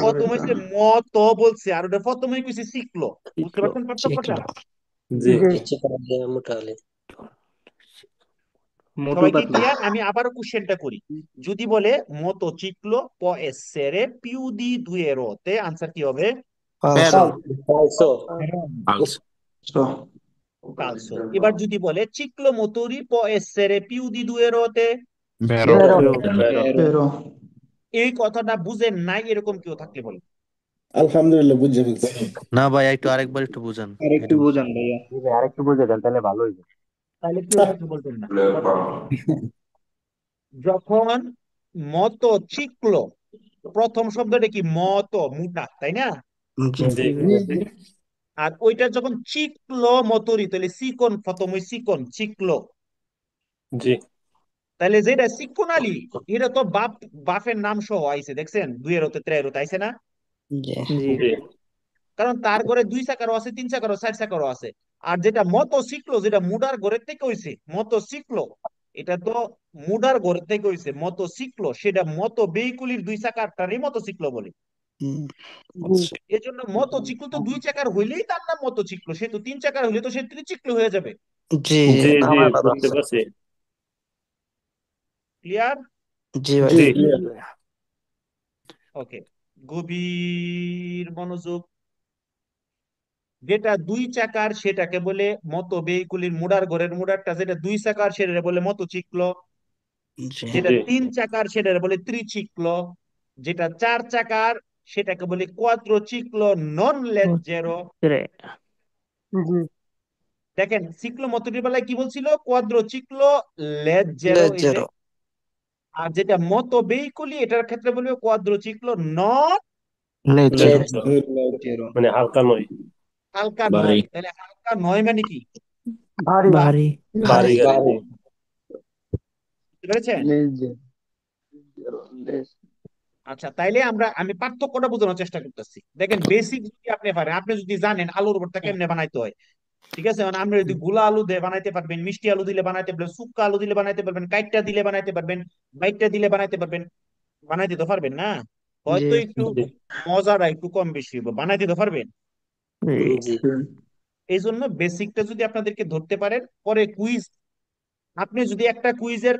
প্রথম হইছে মতো বলছে, আর ওটা প্রথমে কইছে চিক্লো। বুঝতে চিক্লো পারছেন পার্থক্যটা? চিক্লো জি মোটালি মোটু সবাই কি পাতলু। ক্লিয়ার? আমি আবারও কোশ্চেনটা করি। যদি বলে motociclo può essere più di 2 ruote, answer কি হবে? ফালসো ফালসো ফালসো। এবার যদি বলে ciclomotori può essere più di 2 ruote, বেরো বেরো। এই কথাটা বুঝেন নাই এরকম কেউ থাকলে বলে। আলহামদুলিল্লাহ বুঝে ফেলছি। না ভাই, একটু আরেকবার একটু বুঝান আর একটু এটা। বোঝান ভাইয়া। তাহলে কেউ কিছু বলবেন না। যখন motociclo, প্রথম শব্দটা কি? মতো, মুটা, তাই না? জি জি আর ওইটা যখন চিক্লো মতরি, তাহলে চিকন, প্রথম ওই চিকন চিক্লো। জি তাহলে যেটা চিকন আলী, এটা তো বাপ, বাপের নাম সহ আইছে, দেখছেন 2 এর হতে 3 এর হতে আইছে না? জি জি কারণ তার ঘরে 2 চাকারও আছে, 3 চাকারও, 4 চাকারও আছে। আর যেটা মতো চিক্লো, যেটা মুডার ঘরের থেকে হইছে মতো চিক্লো, এটা তো মুডার ঘরের থেকে হইছে মতো চিক্লো, সেটা মতো বেহিকুলির 2 চাকারটারই মতো চিক্লো বলে। এজন্য মতো চিক্লো তো 2 চাকার হইলেই তার নাম মতো চিক্লো, সে তো 3 চাকার হইলে তো সে ত্রিচিক্লো হয়ে যাবে। জি জি জি আমার কথা বুঝতে আছে। পারছি। ক্লিয়ার? জি ভাই জি ওকে, গভীর মনোযোগ। যেটা 2 চাকার সেটাকে বলে মতো বেহিকুলির, মুডার ঘরের মুডারটা যেটা 2 চাকার সেটা বলে মতো চিক্লো। জি যেটা জি 3 চাকার সেটা বলে ত্রিচিক্লো। যেটা 4 চাকার সেটাকে বলে কোয়াদ্রো চিক্লো নন লেজেরো। রে দেখেন চিক্লো মতটির বেলায় কি বলছিল? কোয়াদ্রো চিক্লো লেজেরো, এই যে। লেজেরো আর যেটা মতো বেহিকুলি, এটার ক্ষেত্রে বলবে কোয়াদ্রো চিক্লো নন লেজেরো লেজেরো, মানে হালকা নয়, হালকা ভারী নয়। তাহলে হালকা নয় মানে কি? ভারী ভারী গাড়ি। জি বুঝতে পেরেছেন? আচ্ছা, তাইলে আমি পার্থক্যটা বোঝানোর চেষ্টা করতেছি। দেখেন, বেসিক যদি আপনি পারেন, আপনি যদি জানেন আলুর ভর্তা কেমনে বানাইতে হয়, ঠিক আছে, মানে আপনি যদি গুলা আলু দিয়ে বানাইতে পারবেন, মিষ্টি আলু দিলে বানাইতে পারবেন, শুক্কা আলু দিলে বানাইতে পারবেন, কাইটটা দিলে বানাইতে পারবেন, বাইটটা দিলে বানাইতে পারবেন, বানাইতে তো পারবেন না? জি হয়তো একটু মজাটা একটু কম বেশি হবে, বানাইতে তো পারবেন। জি এই জন্য বেসিকটা যদি আপনাদেরকে ধরতে পারেন, পরে কুইজ, আপনি যদি একটা কুইজের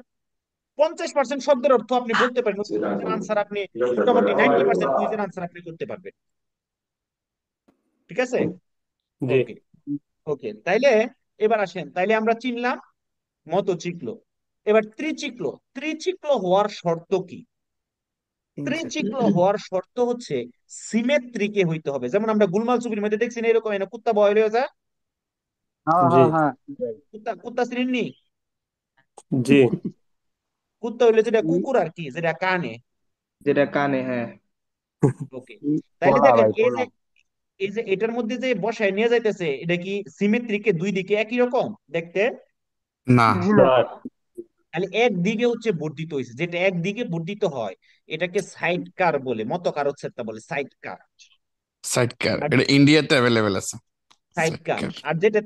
50% শব্দের অর্থ আপনি বলতে পারেন, আনসার আপনি মোটামুটি 90% কুইজের আনসার আপনি করতে পারবেন। ঠিক আছে? জি ওকে, ওকে, তাইলে এবার আসেন, তাইলে আমরা চিনলাম মতচিক্ল। এবার ত্রিচিক্ল। ত্রিচিক্ল হওয়ার শর্ত কি? ত্রিচিক্ল হওয়ার শর্ত হচ্ছে সিমেট্রিকে হইতে হবে। যেমন আমরা গুলমাল ছবির মধ্যে দেখছি না, এরকম এনে কুত্তা বয় হয়ে যায়, জি কুত্তা কুত্তা চিনেননি? জি কুত্তা হইলে যেটা কুকুর আর কি, যেটা কানে। যেটা কানে, হ্যাঁ। ওকে, তাইলে দেখেন এই যে এটার মধ্যে যে বসায় নিয়ে যাইতেছে, এটা কি সিমেট্রিকে দুই দিকে একই রকম দেখতে? না। না তাহলে একদিকে হচ্ছে বর্ধিত হয়েছে, যেটা একদিকে বর্ধিত হয় এটাকে সাইড কার বলে, মতকার হচ্ছে তা বলে সাইড কার। সাইড কার আর এটা ইন্ডিয়াতে অ্যাভেলেবেল আছে। সাইড সাইড কার, কার আর যেটা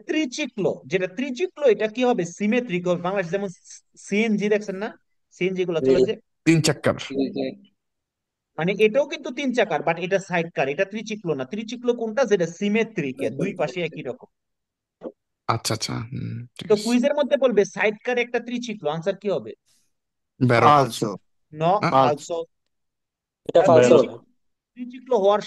ত্রিচিক্ল এটা কি হবে? সিমেট্রিক হবে। বাংলাদেশ যেমন সিএনজি দেখছেন না, সিএনজি গুলো চলে যে, তিন চাক্কার। মানে এটাও কিন্তু তিন চাকার, বাট এটা সাইড কার, এটা ত্রিচিক্ল না। ত্রিচিক্ল কোনটা? যেটা সিমেট্রিক, দুই পাশে একই রকম। আচ্ছা আচ্ছা, ঠিক তো আছে। কুইজের মধ্যে বলবে সাইড কার একটা ত্রিচিক্ল, আনসার কি হবে? ব্যারো। নো, আ, ফালসো। এটা কারণ ফালসো। ত্রিচিক্ল হওয়ার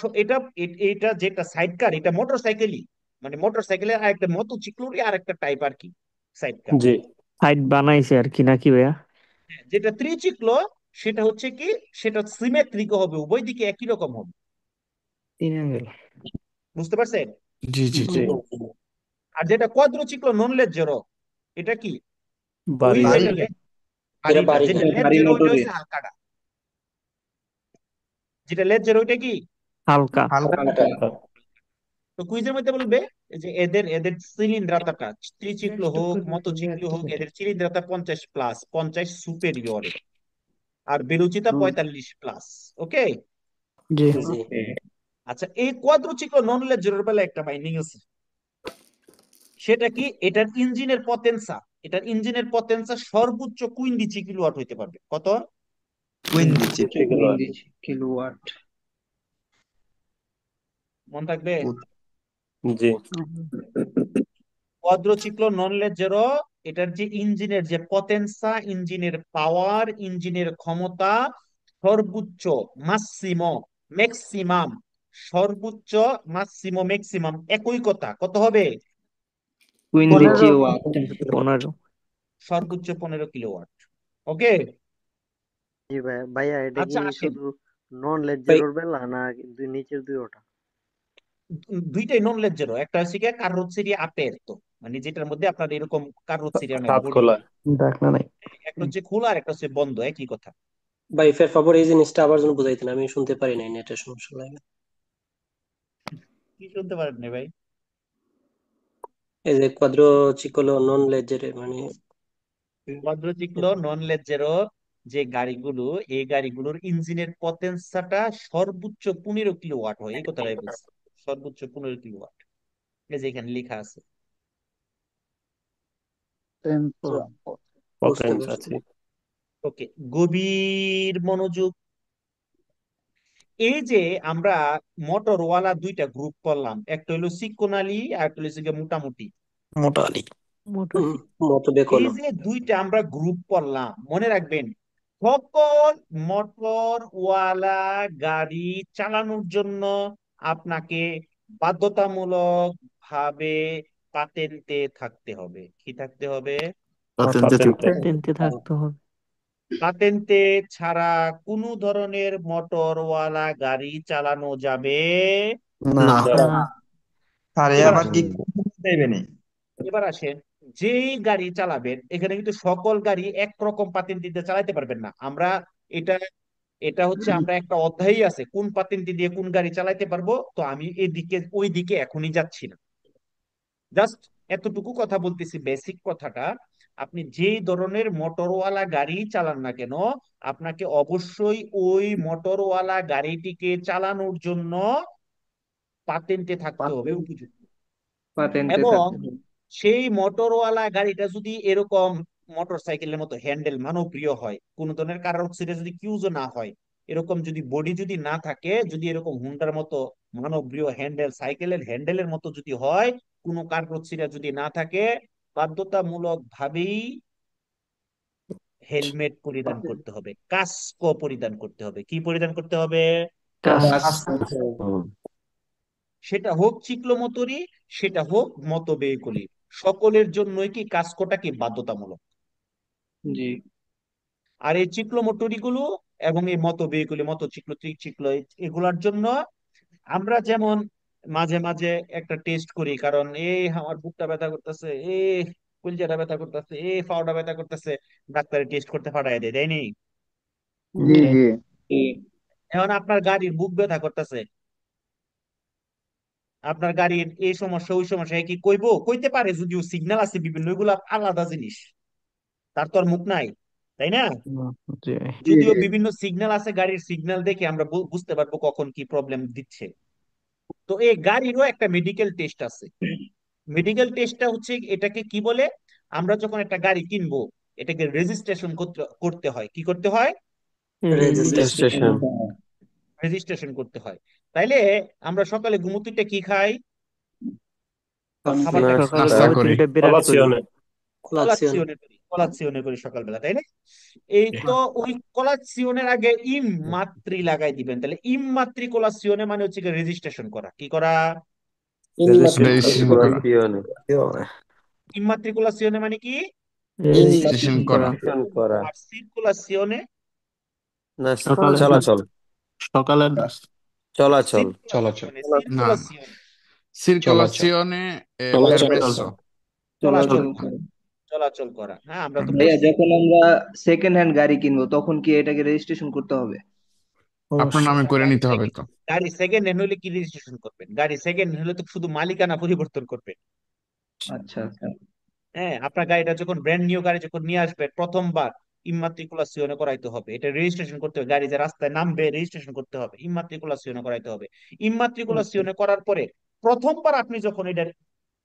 এটা যেটা সাইড কার, এটা মোটর সাইকেলই, মানে মোটর সাইকেলের আর একটা মোটরসাইকেলেরই আর একটা টাইপ আর কি, সাইড কার। জি সাইট বানাইছে আর কি নাকি ভাইয়া? যেটা ত্রিচিক্ল সেটা হচ্ছে কি, সেটা সিমেট্রিক হবে, উভয় দিকে একই রকম হবে। তিন অ্যাঙ্গেল। বুঝতে পারছেন? জি জি জি। জি আর যেটা কোয়াড্রোচিক্ল নন লেজেরো, এটা কি? ওই বাড়ি যেটা এটা ভারীটা, বাড়িটা। যেটা ভারী লেজেরো ওইটা মোটরে। হচ্ছে হালকাটা, যেটা লেজেরো ওইটা কি? হালকা। হালকা। তো কুইজের মধ্যে বলবে যে এদের এদের চিলিন্দ্রতাটা, ত্রিচিক্ল হোক মতচিক্ল হোক, এদের চিলিন্দ্রতা 50+, 50 সুপেরিয়রে, আর বেলুচিতা 45+। ওকে, জি জি। আচ্ছা, এই কোয়াড্রোচিক্ল নন লেজেরোর বেলা একটা বাইন্ডিং আছে, সেটা কি? এটার ইঞ্জিনের পতেন্সা সর্বোচ্চ কুইন্ডিচি কিলোওয়াট হইতে পারবে। কত? সেগুলো কিলোওয়াট। মন থাকবে? জি কোয়াড্রোচিক্লো নন লেজেরো, এটার যে ইঞ্জিনের যে পতেন্সা, ইঞ্জিনের পাওয়ার, ইঞ্জিনের ক্ষমতা সর্বোচ্চ, মাসিমো, ম্যাক্সিমাম, সর্বোচ্চ, মাসিমো, ম্যাক্সিমাম একই কথা, কত হবে? 15 ওয়াট। 15। সর্বোচ্চ 15 কিলোওয়াট। ওকে, জি ভাইয়া, ভাইয়া এটা কি আচ্ছা আসেন, শুধু নন ভাই, লেজারের বেলা না দুই নিচের দুই ওটা? দুইটাই নন লেজেরো। একটা হচ্ছে কি কার্রোসেরি আপারতো, মানে যেটার মধ্যে আপনার এরকম কার্রোসেরি নাই, হাত বডি খোলা নাই। দেখ না নাই। একটা হচ্ছে খোলা আর একটা হচ্ছে বন্ধ, একই কথা। ভাই ফের ফাবর এই জিনিসটা আবার যেন বুঝাইতেন, আমি শুনতে পারি নাই, নেটের সমস্যা লাগে। কি শুনতে পারেন না ভাই? এই যে কোয়াদ্রো চিকলো নন লেজের মানে কোয়াড্রোচিক্লো নন লেজেরো যে গাড়িগুলো, এই গাড়িগুলোর ইঞ্জিনের পটেন্সাটা সর্বোচ্চ 15 কিলোওয়াট হয়, এই কথাটাই বলছি, সর্বোচ্চ 15 কিলোওয়াট। এই যে এখানে লেখা আছে। বুঝতে পতেন্স পারছি। আছে ওকে, গভীর মনোযোগ। এই যে আমরা মোটরওয়ালা দুইটা গ্রুপ করলাম, একটা হলো সিকোনালি আর একটা হলো গিয়ে মোটামুটি। মোটা আলী। মোটা আলী। মতো এই বেকোনো। যে দুইটা আমরা গ্রুপ করলাম, মনে রাখবেন, সকল মোটরওয়ালা গাড়ি চালানোর জন্য আপনাকে বাধ্যতামূলক ভাবে পাতেন্টে থাকতে হবে। কি থাকতে হবে? পাতেন্টে টেন্টে থাকতে হবে। পাতেন্টে ছাড়া কোনো ধরনের মোটরওয়ালা গাড়ি চালানো যাবে না। না। না। না। আরে এবার আবার আসেন, কি চাইবে নি? যেই গাড়ি চালাবেন, এখানে কিন্তু সকল গাড়ি একরকম পাতেন্ট দিতে চালাতে পারবেন না। আমরা এটা এটা হচ্ছে, আমরা একটা অধ্যায়ই আছে কোন পাতেন্ট দিয়ে কোন গাড়ি চালাতে পারবো, তো আমি এদিকে ওই দিকে এখনই যাচ্ছি না, জাস্ট এতটুকু কথা বলতেছি, বেসিক কথাটা। আপনি যেই ধরনের মোটরওয়ালা গাড়ি চালান না কেন, আপনাকে অবশ্যই ওই মোটরওয়ালা গাড়িটিকে চালানোর জন্য পাতেন্টে থাকতে হবে উপযুক্ত। পাতেন্টে এবং থাকতে হবে। সেই মোটরওয়ালা গাড়িটা যদি এরকম মোটর সাইকেলের মতো হ্যান্ডেল মানবপ্রিয় হয়, কোন ধরনের কারোর সেটা যদি কিউজও না হয়, এরকম যদি বডি যদি না থাকে, যদি এরকম হুন্ডার মতো মানবপ্রিয় হ্যান্ডেল, সাইকেলের হ্যান্ডেলের মতো যদি হয়, কোনো কার্বক্সিরা যদি না থাকে, বাধ্যতামূলক ভাবেই হেলমেট পরিধান করতে হবে, কাস্কো পরিধান করতে হবে। কি পরিধান করতে হবে? কাস্ক। সেটা হোক চিক্লোমোটরি, সেটা হোক মতবেয়কলি, সকলের জন্যই কি কাস্কোটা কি বাধ্যতামূলক। জি। আর এই চিক্লোমোটরি গুলো এবং এই মতবেয়কলি, মতোচিক্লো, ত্রিচিক্লো, এগুলার জন্য আমরা যেমন মাঝে মাঝে একটা টেস্ট করি, কারণ এই আমার বুকটা ব্যথা করতেছে, এ কলিজাটা ব্যথা করতেছে, এ পাওটা ব্যথা করতেছে, ডাক্তারে টেস্ট করতে পাঠায় দেয়, তাই নি? জি জি। জি। এখন আপনার গাড়ির বুক ব্যথা করতেছে, আপনার গাড়ির এই সমস্যা ওই সমস্যা, কি কইবো? কইতে পারে, যদিও সিগন্যাল আছে বিভিন্ন, এগুলো আলাদা জিনিস, তার তো আর মুখ নাই, তাই না? জি। জি যদিও জি। বিভিন্ন সিগন্যাল আছে, গাড়ির সিগন্যাল দেখে আমরা বুঝতে পারবো কখন কি প্রবলেম দিচ্ছে। তো এই গাড়িরও একটা মেডিকেল টেস্ট আছে। মেডিকেল টেস্টটা হচ্ছে, এটাকে কি বলে, আমরা যখন একটা গাড়ি কিনবো, এটাকে রেজিস্ট্রেশন করতে হয়। কি করতে হয়? রেজিস্ট্রেশন। রেজিস্ট্রেশন। রেজিস্ট্রেশন করতে হয়। তাইলে আমরা সকালে ঘুমোতে কি খাই? খাবারটা কি? সকালে নাস্তা। নাস্তা ঘুমোতে করি। উঠে বিরাট করি। কোলাসিয়ন। কলাচ্ছিওনে করি সকালবেলা, তাই না? এই তো ওই কলাচ্ছিওনের আগে ইম মাত্রি লাগাই দিবেন। তাহলে ইম মাত্রি কোলাসিওনে মানে হচ্ছে রেজিস্ট্রেশন করা। কি করা? রেজিস্ট্রেশন করা। রেজিস্ট্রেশন ইম মাত্রি কোলাসিওনে মানে কি? রেজিস্ট্রেশন করা। করা। আর সিরকুলাসিওনে? না, সকালে চলাচল। সকালের নাস্তা। চলাচল। চলাচল। না না, সিরকুলাসিওনে সিরকুলাসিone permesso। চলাচল চলাচল করা, করে। চলাচল করা। হ্যাঁ, আমরা তো ভাইয়া পড়ছি। যখন আমরা সেকেন্ড হ্যান্ড গাড়ি কিনবো তখন কি এটাকে রেজিস্ট্রেশন করতে হবে? আপনার নামে করে নিতে হবে তো। গাড়ি সেকেন্ড হ্যান্ড হলে কি রেজিস্ট্রেশন করবেন? গাড়ি সেকেন্ড হ্যান্ড হলে তো শুধু মালিকানা পরিবর্তন করবেন। আচ্ছা আচ্ছা। হ্যাঁ, আপনার গাড়িটা যখন ব্র্যান্ড নিউ গাড়ি যখন নিয়ে আসবে, প্রথমবার ইমাত্রিকুলাসিওনে করাইতে হবে, এটা রেজিস্ট্রেশন করতে হবে। গাড়ি যে রাস্তায় নামবে রেজিস্ট্রেশন করতে হবে, ইমাত্রিকুলাসিওনে করাইতে হবে। ইমাত্রিকুলাসিওনে করার পরে প্রথমবার আপনি যখন এটার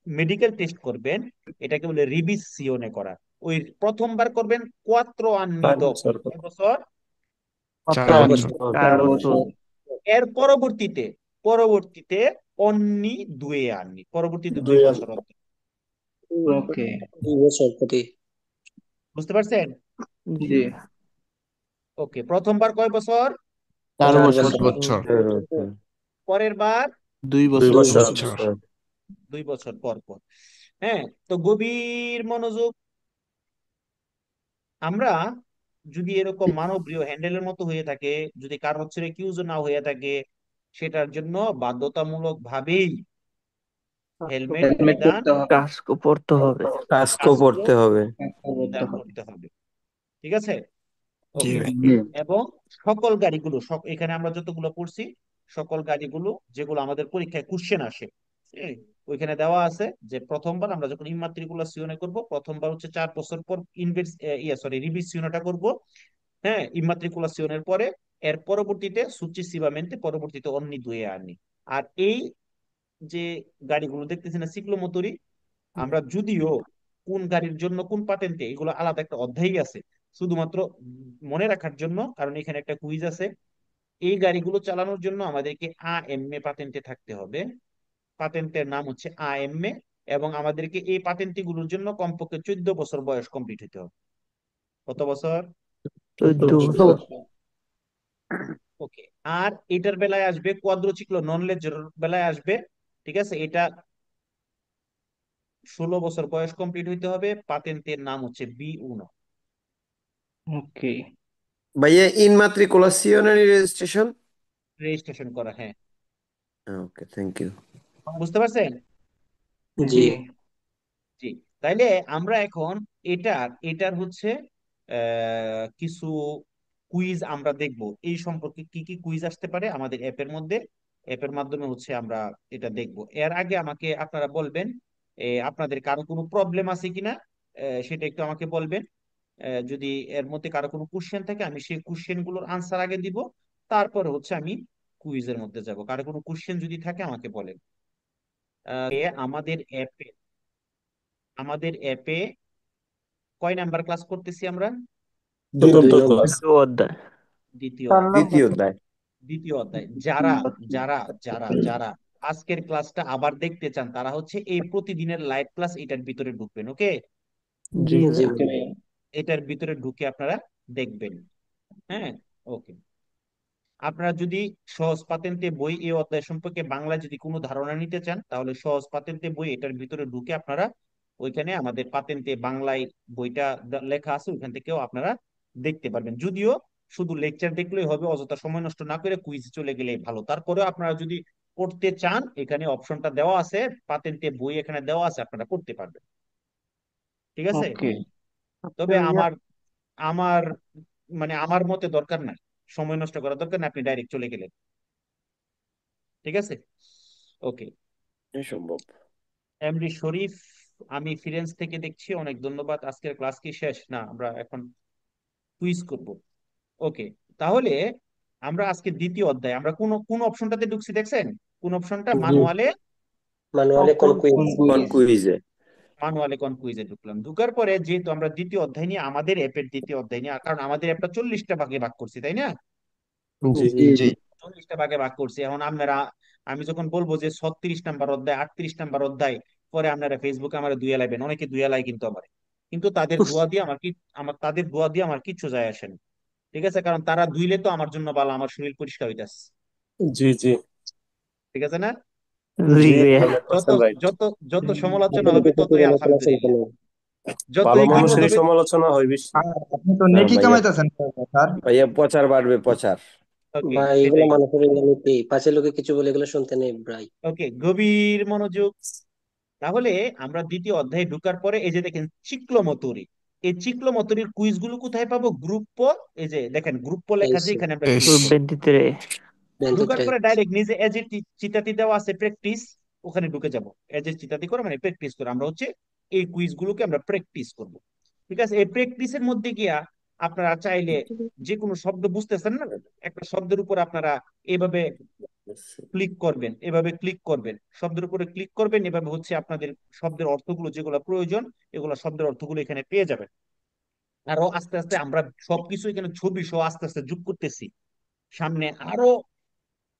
মেডিকেল টেস্ট করবেন, এটাকে বলে রিভিসিওনে করা। ওই প্রথমবার করবেন কোয়াত্রো আন্নি দোপো, কয় বছর? 4 4 বছর। বছর। 4 বছর। এর পরবর্তীতে পরবর্তীতে অন্নি দুয়ে আন্নি, পরবর্তীতে 2 বছর অন্তর। ওকে। 2 বছর প্রতি। বুঝতে পারছেন? জি। ওকে, প্রথমবার কয় বছর? 4 4 বছর। পাঁচ বছর। বছর। পরের বার 2 2 বছর। 2 বছর। বছর। 2 বছর পর পর। হ্যাঁ, তো গভীর মনোযোগ। আমরা যদি এরকম মানবপ্রিয় হ্যান্ডেলের মতো হয়ে থাকে, যদি কারো হচ্ছে কিউজও না হয়ে থাকে, সেটার জন্য বাধ্যতামূলক ভাবেই হেলমেট হেলমেট পরিধান, পরতে হবে। কাস্কো পড়তে হবে। কাস্কো কাস্কো পড়তে হবে। পরতে পরিধান হবে। করতে হবে। ঠিক আছে? জি ওকে। ভাই। জি। এবং সকল গাড়িগুলো, এখানে আমরা যতগুলো পড়ছি, সকল গাড়িগুলো যেগুলো আমাদের পরীক্ষায় কোশ্চেন আসে, হ্যাঁ, ওইখানে দেওয়া আছে যে প্রথমবার আমরা যখন ইমাত্রিকুলাসিওনে করব, প্রথমবার হচ্ছে 4 বছর পর ইনভেন্স রিভিসিওনেটা করব। হ্যাঁ, ইমাত্রিকুলাসিওনের পরে এর পরবর্তীতে সুচিসিভামেন্টে, পরবর্তীতে অন্নি দুয়ে আনি। আর এই যে গাড়িগুলো দেখতেছি না সিক্লোমোটরি, আমরা যদিও কোন গাড়ির জন্য কোন পাটেন্টে, এগুলো আলাদা একটা অধ্যায়ই আছে, শুধুমাত্র মনে রাখার জন্য, কারণ এখানে একটা কুইজ আছে। এই গাড়িগুলো চালানোর জন্য আমাদেরকে AMA পাটেন্টে থাকতে হবে। পাটেন্টের নাম হচ্ছে AMA। এবং আমাদেরকে এই পাটেন্টি গুলোর জন্য কমপক্ষে 14 বছর বয়স কমপ্লিট হতে হবে। কত বছর? 14 14 বছর। বছর। ওকে। আর এটার বেলায় আসবে কোয়াড্রোচিক্লো নন লেজার বেলায় আসবে, ঠিক আছে? এটা 16 বছর বয়স কমপ্লিট হইতে হবে। পাতেন্টের নাম হচ্ছে B1। ওকে। ভাইয়া ইনমাত্রিকুলাসিওনে রেজিস্ট্রেশন। রেজিস্ট্রেশন করা, হ্যাঁ। ওকে, থ্যাংক ইউ। বুঝতে পারছেন? জি। জি। জি। তাইলে আমরা এখন এটার এটার হচ্ছে কিছু কুইজ আমরা দেখব, এই সম্পর্কে কি কি কুইজ আসতে পারে আমাদের অ্যাপের মধ্যে। অ্যাপের মাধ্যমে হচ্ছে আমরা এটা দেখব। এর আগে আমাকে আপনারা বলবেন আপনাদের কারো কোনো প্রবলেম আছে কিনা, সেটা একটু আমাকে বলবেন। যদি এর মধ্যে কারো কোনো কোশ্চেন থাকে আমি সেই কোশ্চেন গুলোর আনসার আগে দিব, তারপরে হচ্ছে আমি কুইজের মধ্যে যাব। কারো কোনো কোশ্চেন যদি থাকে আমাকে বলেন। আমাদের অ্যাপে আমাদের অ্যাপে কয় নাম্বার ক্লাস করতেছি আমরা? দুই 2 নম্বর নম্বর। ক্লাস, দ্বিতীয় অধ্যায়। দ্বিতীয় চার অধ্যায়। নম্বর। দ্বিতীয় অধ্যায়। দ্বিতীয় অধ্যায়। যারা যারা যারা যারা আজকের ক্লাসটা আবার দেখতে চান তারা হচ্ছে এই প্রতিদিনের লাইভ ক্লাস এটার ভিতরে ঢুকবেন। ওকে, জি জি ভাইয়া। ভাই। এটার ভিতরে ঢুকে আপনারা দেখবেন। হ্যাঁ, ওকে। আপনারা যদি সহজ পাতেন্তে বই এই অধ্যায় সম্পর্কে বাংলা যদি কোনো ধারণা নিতে চান তাহলে সহজ পাতেন্তে বই এটার ভিতরে ঢুকে আপনারা ওইখানে আমাদের পাতেন্তে বাংলায় বইটা লেখা আছে, ওইখান থেকেও আপনারা দেখতে পারবেন। যদিও শুধু লেকচার দেখলেই হবে, অযথা সময় নষ্ট না করে কুইজ চলে গেলেই ভালো। তারপরেও আপনারা যদি পড়তে চান এখানে অপশনটা দেওয়া আছে, পাতেন্তে বই এখানে দেওয়া আছে, আপনারা পড়তে পারবেন। ঠিক আছে? ওকে। তবে আমার আমার মানে আমার মতে দরকার নাই, সময় নষ্ট করার দরকার নাই, আপনি ডাইরেক্ট চলে গেলেন। ঠিক আছে, ওকে। সম্ভব। এমডি শরীফ, আমি ফিরেন্স থেকে দেখছি, অনেক ধন্যবাদ। আজকের ক্লাস কি শেষ? না, আমরা এখন কুইজ করব। ওকে, তাহলে আমরা আজকে দ্বিতীয় অধ্যায় আমরা কোন কোন অপশনটাতে ঢুকছি দেখছেন? কোন অপশনটা? জি, ম্যানুয়ালে। ম্যানুয়ালে কোন কুইজ? কোন কুইজে? ম্যানুয়ালে কোন কুইজে ঢুকলাম। ঢুকার পরে যেহেতু আমরা দ্বিতীয় অধ্যায় নিয়ে, আমাদের অ্যাপের দ্বিতীয় অধ্যায় নিয়ে, কারণ আমাদের অ্যাপটা 40টা ভাগে ভাগ করছি, তাই না? জি জি 40টা ভাগে ভাগ করছি। এখন আপনারা, আমি যখন বলবো যে 36 নাম্বার অধ্যায়, 38 নাম্বার অধ্যায়, পরে আপনারা ফেসবুকে আমার দুই লাইবেন, অনেকে দুই লাই কিন্তু আমার, কিন্তু তাদের দোয়া দিয়ে আমার কি, তাদের দোয়া দিয়ে আমার কিচ্ছু যায় আসে না। ঠিক আছে, কারণ তারা দুইলে তো আমার জন্য ভালো, আমার শরীর পরিষ্কার হইতাছে। জি জি ঠিক আছে না? জি জি ভাইয়া। যত 100% রাইট। যত যত সমালোচনা আসলে হবে কিছু ততই পুরানো ক্লাস আলহামদুলিল্লাহ, এখানে। ভালো যতই গিবত মানুষেরই হবে। সমালোচনা হয় বেশি। আপনি তো না নেকি ভাইয়া, কামাইতেছেন স্যার। ভাইয়া প্রচার বাড়বে, প্রচার। ওকে, বা এগুলো সেটাই। মানুষের এমনিতে পাঁচের লোকে কিছু বলে এগুলো শুনতে নেই ভাই। ওকে, গভীর মনোযোগ। তাহলে আমরা দ্বিতীয় অধ্যায়ে ঢুকার পরে এই যে দেখেন চিক্লোমতরি, এই চিক্লোমতরির কুইজ গুলো কোথায় পাবো? গ্রুপ, এই যে দেখেন গ্রুপ লেখা আছে, এই এখানে আমরা ক্লিক করব। গ্রুপের ভিতরে। ঢুকার বেঞ্চে পরে ডাইরেক্ট নিজে এজের চিতাতি দেওয়া আছে প্র্যাকটিস, ওখানে ঢুকে যাব। এজের চিতাতি করে মানে প্র্যাকটিস করে আমরা হচ্ছে এই কুইজ গুলোকে আমরা প্র্যাকটিস করব। ঠিক আছে, এই প্র্যাকটিসের মধ্যে গিয়া আপনারা চাইলে যে কোনো শব্দ বুঝতেছেন না, একটা শব্দের উপর আপনারা এভাবে ক্লিক করবেন, এভাবে ক্লিক করবেন, শব্দের উপরে ক্লিক করবেন, এভাবে হচ্ছে আপনাদের শব্দের অর্থগুলো যেগুলো প্রয়োজন, এগুলো শব্দের অর্থগুলো এখানে পেয়ে যাবেন। আরো আস্তে আস্তে আমরা সবকিছু এখানে ছবি সহ আস্তে আস্তে যোগ করতেছি, সামনে আরো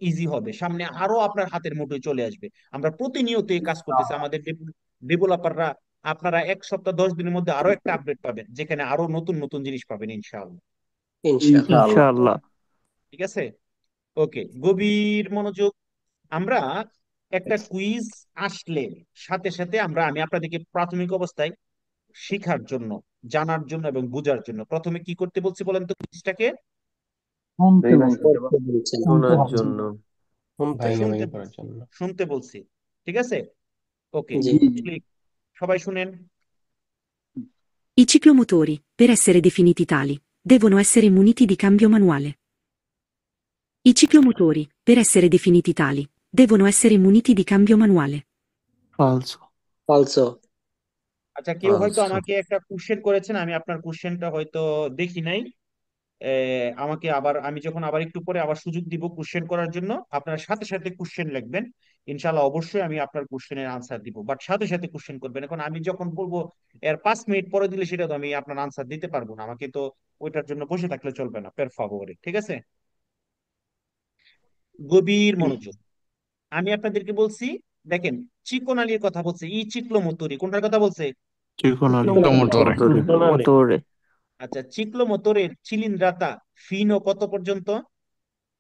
ইজি হবে, সামনে আরো আপনার হাতের মুঠোয় চলে আসবে। আমরা প্রতিনিয়ত এই কাজ করতেছি, আমাদের ডেভেলপাররা, আপনারা 1 সপ্তাহ 10 দিনের মধ্যে আরো একটা আপডেট পাবেন, যেখানে আরো নতুন নতুন জিনিস পাবেন ইনশাআল্লাহ। ইনশাআল্লাহ। ইনশাআল্লাহ। ঠিক আছে, ওকে, গভীর মনোযোগ। আমরা একটা কুইজ আসলে সাথে সাথে আমি আপনাদেরকে প্রাথমিক অবস্থায় শেখার জন্য, জানার জন্য এবং বোঝার জন্য প্রথমে কি করতে বলছি বলেন তো কুইজটাকে? পড়তে বলছেন। শোনার জন্য। শুনতে শুনতে বলছি, শুনতে বলছি। ঠিক আছে, ওকে, জি ক্লিক। সবাই শুনেন। I ciclomotori, per essere definiti tali, devono essere muniti di cambio manuale. I ciclomotori, per essere definiti tali, devono essere muniti di cambio manuale. ফালসো। অলসো। আচ্ছা, কেউ হয়তো আচ্ছা, আমাকে একটা কোশ্চেন করেছেন, আমি আপনার কোশ্চেনটা হয়তো দেখি নাই। আমাকে আবার, আমি যখন আবার একটু পরে আবার সুযোগ দিব কোশ্চেন করার জন্য, আপনার সাথে সাথে কোশ্চেন লিখবেন। ইনশাল্লাহ অবশ্যই আমি আপনার কোশ্চেনের আনসার দিব, বাট সাথে সাথে কোশ্চেন করবেন। এখন আমি যখন বলবো এর 5 মিনিট পরে দিলে সেটা তো আমি আপনার আনসার দিতে পারবো না, আমাকে তো ওইটার জন্য বসে থাকলে চলবে না, পের ফাভোরে। ঠিক আছে, গভীর মনোযোগ। আমি আপনাদেরকে বলছি, দেখেন, চিকন আলীর কথা বলছে, ই চিকলো মতুরি, কোনটার কথা বলছে? ত্রিকোণালী। মোটরে। মোটরে। আচ্ছা, চিকলো মতরের চিলিন্দ্রাতা ফিনো কত পর্যন্ত?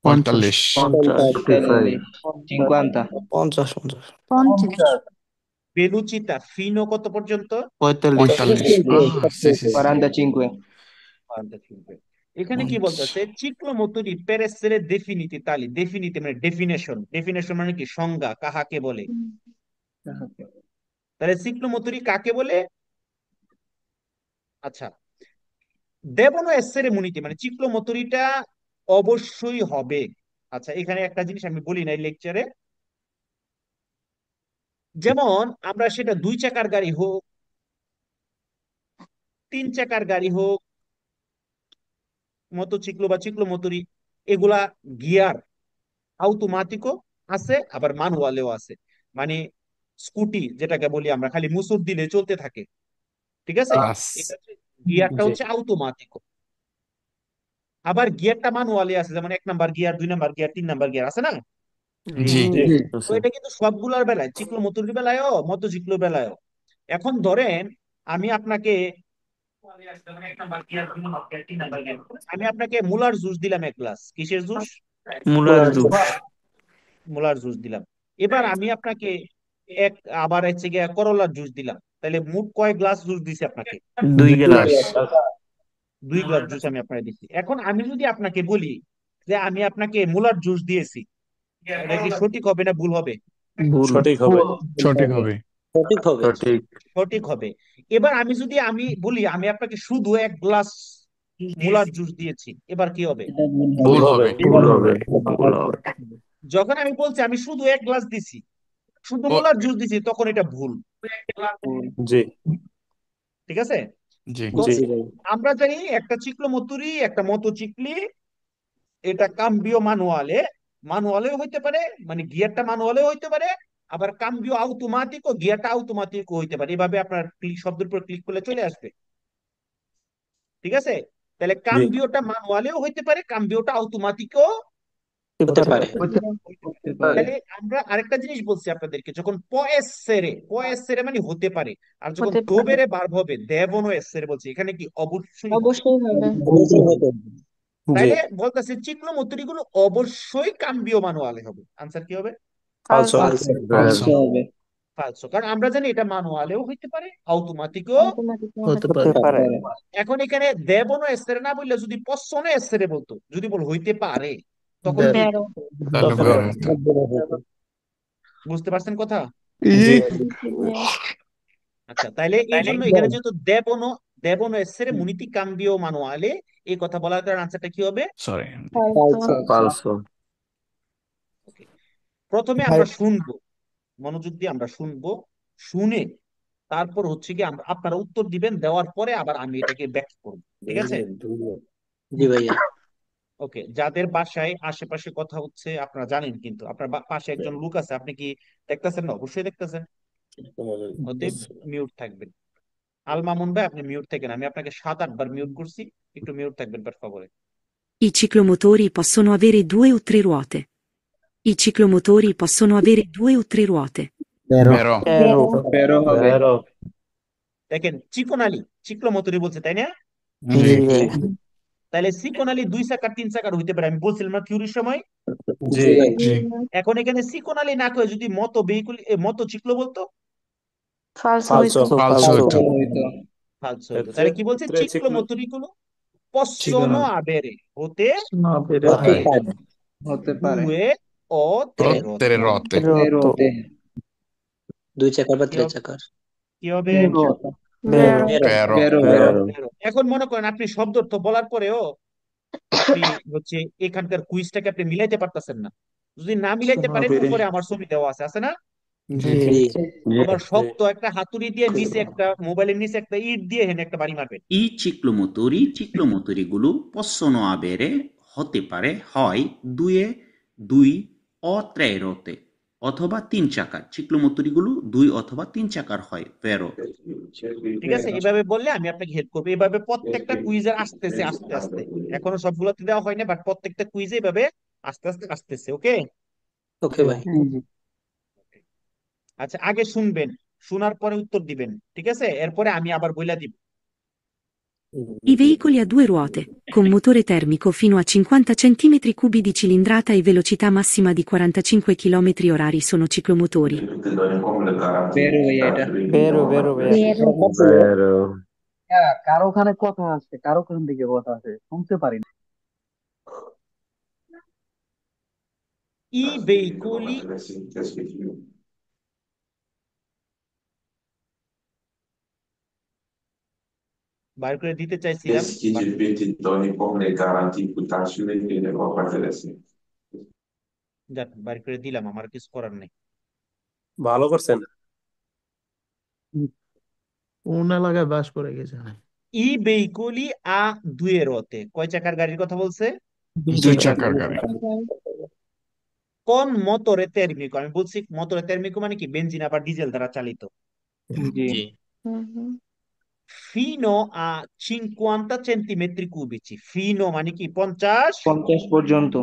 45। 50। 45, 50, 50 50। 50। বেলুচিতা ফিনো কত পর্যন্ত? 45। 45। C C C. 45, এখানে কি বলতেছে? চিকলো মতুরি পেরেসের ডেফিনিটি তালি, ডেফিনিটি মানে ডেফিনেশন, ডেফিনেশন মানে কি? সংজ্ঞা, কাহাকে বলে? তাহলে চিকলো মতুরি কাকে বলে? আচ্ছা, দেবনো এসের মুনিতে মানে চিকলো মতুরিটা অবশ্যই হবে। আচ্ছা, এখানে একটা জিনিস আমি বলি নাই লেকচারে, যেমন আমরা সেটা 2 চাকার গাড়ি হোক, তিন চাকার গাড়ি হোক, মোটরসাইকেল বা চিক্লোমোটরি, এগুলা গিয়ার অটোমেটিকও আছে আবার ম্যানুয়ালেও আছে। মানে স্কুটি যেটাকে বলি আমরা, খালি মুসুর দিলে চলতে থাকে, ঠিক আছে? ক্লাস। এটা গিয়ারটা জি হচ্ছে অটোমেটিক। আবার গিয়ারটা ম্যানুয়ালি আছে, যেমন 1 number gear, 2 number gear, 3 number gear আছে না? জি জি তো আছে। এটা কিন্তু সবগুলোর বেলায়, চিক্লোমোটরির বেলায়ও মোটরসাইকেলের বেলায়ও। এখন ধরেন আমি আপনাকে আমি আপনাকে মুলার জুস দিলাম 1 গ্লাস। কিসের জুস? মুলার মুলার জুস। মুলার জুস দিলাম। এবার আমি আপনাকে এক আবার হচ্ছে গিয়ে করলার জুস দিলাম। তাহলে মোট কয় গ্লাস জুস দিছি আপনাকে? 2 2 গ্লাস। গ্লাস। 2 গ্লাস জুস আমি আপনাকে দিচ্ছি। এখন আমি যদি আপনাকে বলি যে আমি আপনাকে মুলার জুস দিয়েছি, এটা কি সঠিক হবে না ভুল হবে? ভুল। সঠিক হবে। সঠিক হবে। সঠিক হবে। সঠিক। সঠিক হবে। এবার আমি যদি বলি আমি আপনাকে শুধু 1 গ্লাস মুলার জুস দিয়েছি, এবার কি হবে? ভুল হবে। ভুল হবে। ভুল হবে। যখন আমি বলছি আমি শুধু 1 গ্লাস দিছি, শুধু ও মুলার জুস দিছি, তখন এটা ভুল। জি ঠিক আছে? জি তো জি জি ভাই। আমরা জানি একটা চিক্লোমোটরি, একটা মোটরচিকলি, এটা কাম্বিও ম্যানুয়ালেও হইতে পারে, মানে গিয়ারটা ম্যানুয়ালেও হইতে পারে, আবার কাম্বিও অটোমেটিক ও গিয়ারটা অটোমেটিক হইতে পারে। এভাবে আপনার ক্লিক শব্দের উপর ক্লিক করলে চলে আসবে। ঠিক আছে? তাহলে জি কাম্বিওটা ম্যানুয়ালেও হইতে পারে, কাম্বিওটা অটোমেটিকও হতে হতে পারে। পারে। হতে পারে। তাহলে আমরা আরেকটা জিনিস বলছি আপনাদেরকে, যখন পএসেরে মানে হতে পারে, আর যখন হতে পারে। দোবেরে ভার্ব হবে দেবনো এসেরে বলছি, এখানে কি অবশ্যই হবে। অবশ্যই হবে। অবশ্যই হবে। জি তাইলে বলতেছে চিক্লোমোটরি গুলো অবশ্যই কাম্বিও ম্যানুয়ালে হবে। আনসার কি হবে? ফালসো। ফালসো। ফালসো হবে। ফালসো, কারণ আমরা জানি এটা ম্যানুয়ালেও হইতে পারে, অটোমেটিকও। অটোমেটিক হতে হতে পারে। পারে। এখন এখানে দেবনো এসেরে না বললে যদি পশ্চনো এসেরে বলতো, যদি বল হইতে পারে, তখন কি বের। হইতো? বেরো। তাহলে তখন বের হতো। বুঝতে পারছেন কথা? জি আচ্ছা, তাইলে এই জন্য এখানে যেহেতু দেবনো এসেরে মুনিতি কাম্বিও ম্যানুয়ালে, এই কথা বলার কারণে আনসারটা কি হবে? সরি। ফালসো। ফালসো। ওকে, প্রথমে আমরা শুনবো, মনোযোগ দিয়ে আমরা শুনবো, শুনে তারপর হচ্ছে কি আমরা আপনারা উত্তর দিবেন, দেওয়ার পরে আবার আমি এটাকে ব্যাখ্যা করব। ঠিক আছে? জি ভাইয়া। ওকে, যাদের বাসায় আশেপাশে কথা হচ্ছে আপনারা জানেন, কিন্তু আপনার পাশে একজন লোক আছে, আপনি কি দেখতেছেন না? অবশ্যই দেখতেছেন। অতএব মিউট থাকবেন। আল মামুন ভাই, আপনি মিউট থাকেন। আমি আপনাকে 7-8 বার মিউট করছি, একটু মিউট থাকবেন পার favore। I ciclomotori possono avere 2 o 3 ruote. I ciclomotori possono avere 2 o 3 ruote. বেরো। বেরো। বেরো হবে। বেরো। দেখেন, চিকন আলী চিক্লোমোটরি বলছে, তাই না? জি জি ভাই। তাহলে চিকন আলী 2 চাকার 3 চাকার হইতে পারে, আমি বলছিলাম না থিওরির সময়। জি জি ভাই। জি এখন এখানে চিকন আলী না কয়ে যদি মতো চিকলো বলতো, ফালসো ফালসো। হইতো। ফালসো হতো। হইতো। ফালসো হইতো। তাহলে কি বলছে? tre ciclo চিক্লোমোটরি গুলো চিকন possono avere হতে না বেরে। হতে পারে পারে। হতে পারে। 2 o ও 3 rotte। তেরে রতে। রত। রোতে। 2 চাকার বা কি 3 হবে? চাকার। কি হবে? বেরো। বেরো। বেরো। বেরো। বেরো। বেরো। এখন মনে করেন আপনি শব্দ অর্থ বলার পরেও আপনি হচ্ছে এখানকার কুইজটাকে আপনি মিলাইতে পারতেছেন না। যদি না মিলাইতে পারেন, বেরে। উপরে আমার ছবি দেওয়া আছে, আছে না? জি। জি জি আবার শক্ত একটা হাতুড়ি দিয়ে নিচে একটা, মোবাইলের নিচে একটা ইট দিয়ে হেনে একটা বাড়ি মারবেন। I ciclomotori possono avere, হতে পারে, হয় 2 ও 3 রোতে অথবা 3 চাকার। চিক্লোমোটরিগুলো 2 অথবা 3 চাকার হয়। ভেরো। ঠিক আছে? এভাবে বললে আমি আপনাকে হেল্প করবো। এভাবে প্রত্যেকটা কুইজের আসতেছে আস্তে আস্তে, এখনো সবগুলোতে দেওয়া হয় না, বাট প্রত্যেকটা কুইজে এভাবে আস্তে আস্তে আসতেছে। ওকে? ওকে ভাই। আচ্ছা, আগে শুনবেন, শোনার পরে উত্তর দিবেন। ঠিক আছে? এরপরে আমি আবার বইলা দিব। I veicoli a 2 ruote, con motore termico fino a 50 cm3 di cilindrata e velocità massima di 45 km/h sono ciclomotori. বেরো ভাইয়া এটা। বেরো বেরো ভাইয়া। বেরো। বেরো। কারো ওখানে কথা আছে, কারো ওখান থেকে কথা আছে, শুনতে পারি না। I veicoli বার করে দিতে চাইছিলাম, যাক বার করে দিলাম, আমার কিছু করার নেই। ভালো করছেন। কোন এলাকায় বাস করে গেছে? ই veicoli a due ruote, কয় চাকার গাড়ির কথা বলছে? দুই চাকার গাড়ি। কোন মোটরে তেরমিকো, আমি বলছি মোটরে তেরমিকো মানে কি বেনজিন আবার ডিজেল দ্বারা চালিত। জি Fino a 50 centimetri cubici, Fino মানে কি 50 50 পর্যন্ত।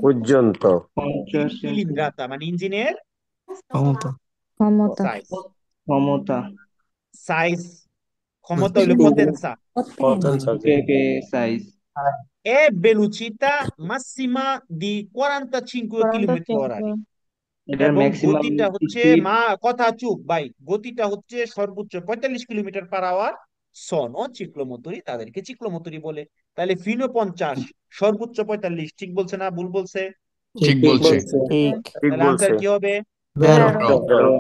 পর্যন্ত 50 cilindrata মানে ইঞ্জিনের ক্ষমতা ক্ষমতা সাইজ, ক্ষমতা। সাইজ ক্ষমতা হইলো পটেনসা। Potenza, ওকে sì. ওকে size. E velocità massima di 45 kilometre 45 h এটার এবং ম্যাক্সিমাম গতিটা হচ্ছে স্পিড কথা চুপ ভাই, গতিটা হচ্ছে সর্বোচ্চ 45 কিলোমিটার পার আওয়ার। সনো চিক্লোমোটরি, তাদেরকে চিক্লোমোটরি বলে। তাহলে ফিনো 50, সর্বোচ্চ 45, ঠিক বলছে না ভুল বলছে? ঠিক বলছে। ঠিক ঠিক তাহলে বলছে। আনসার কি হবে? বেরো বেরো।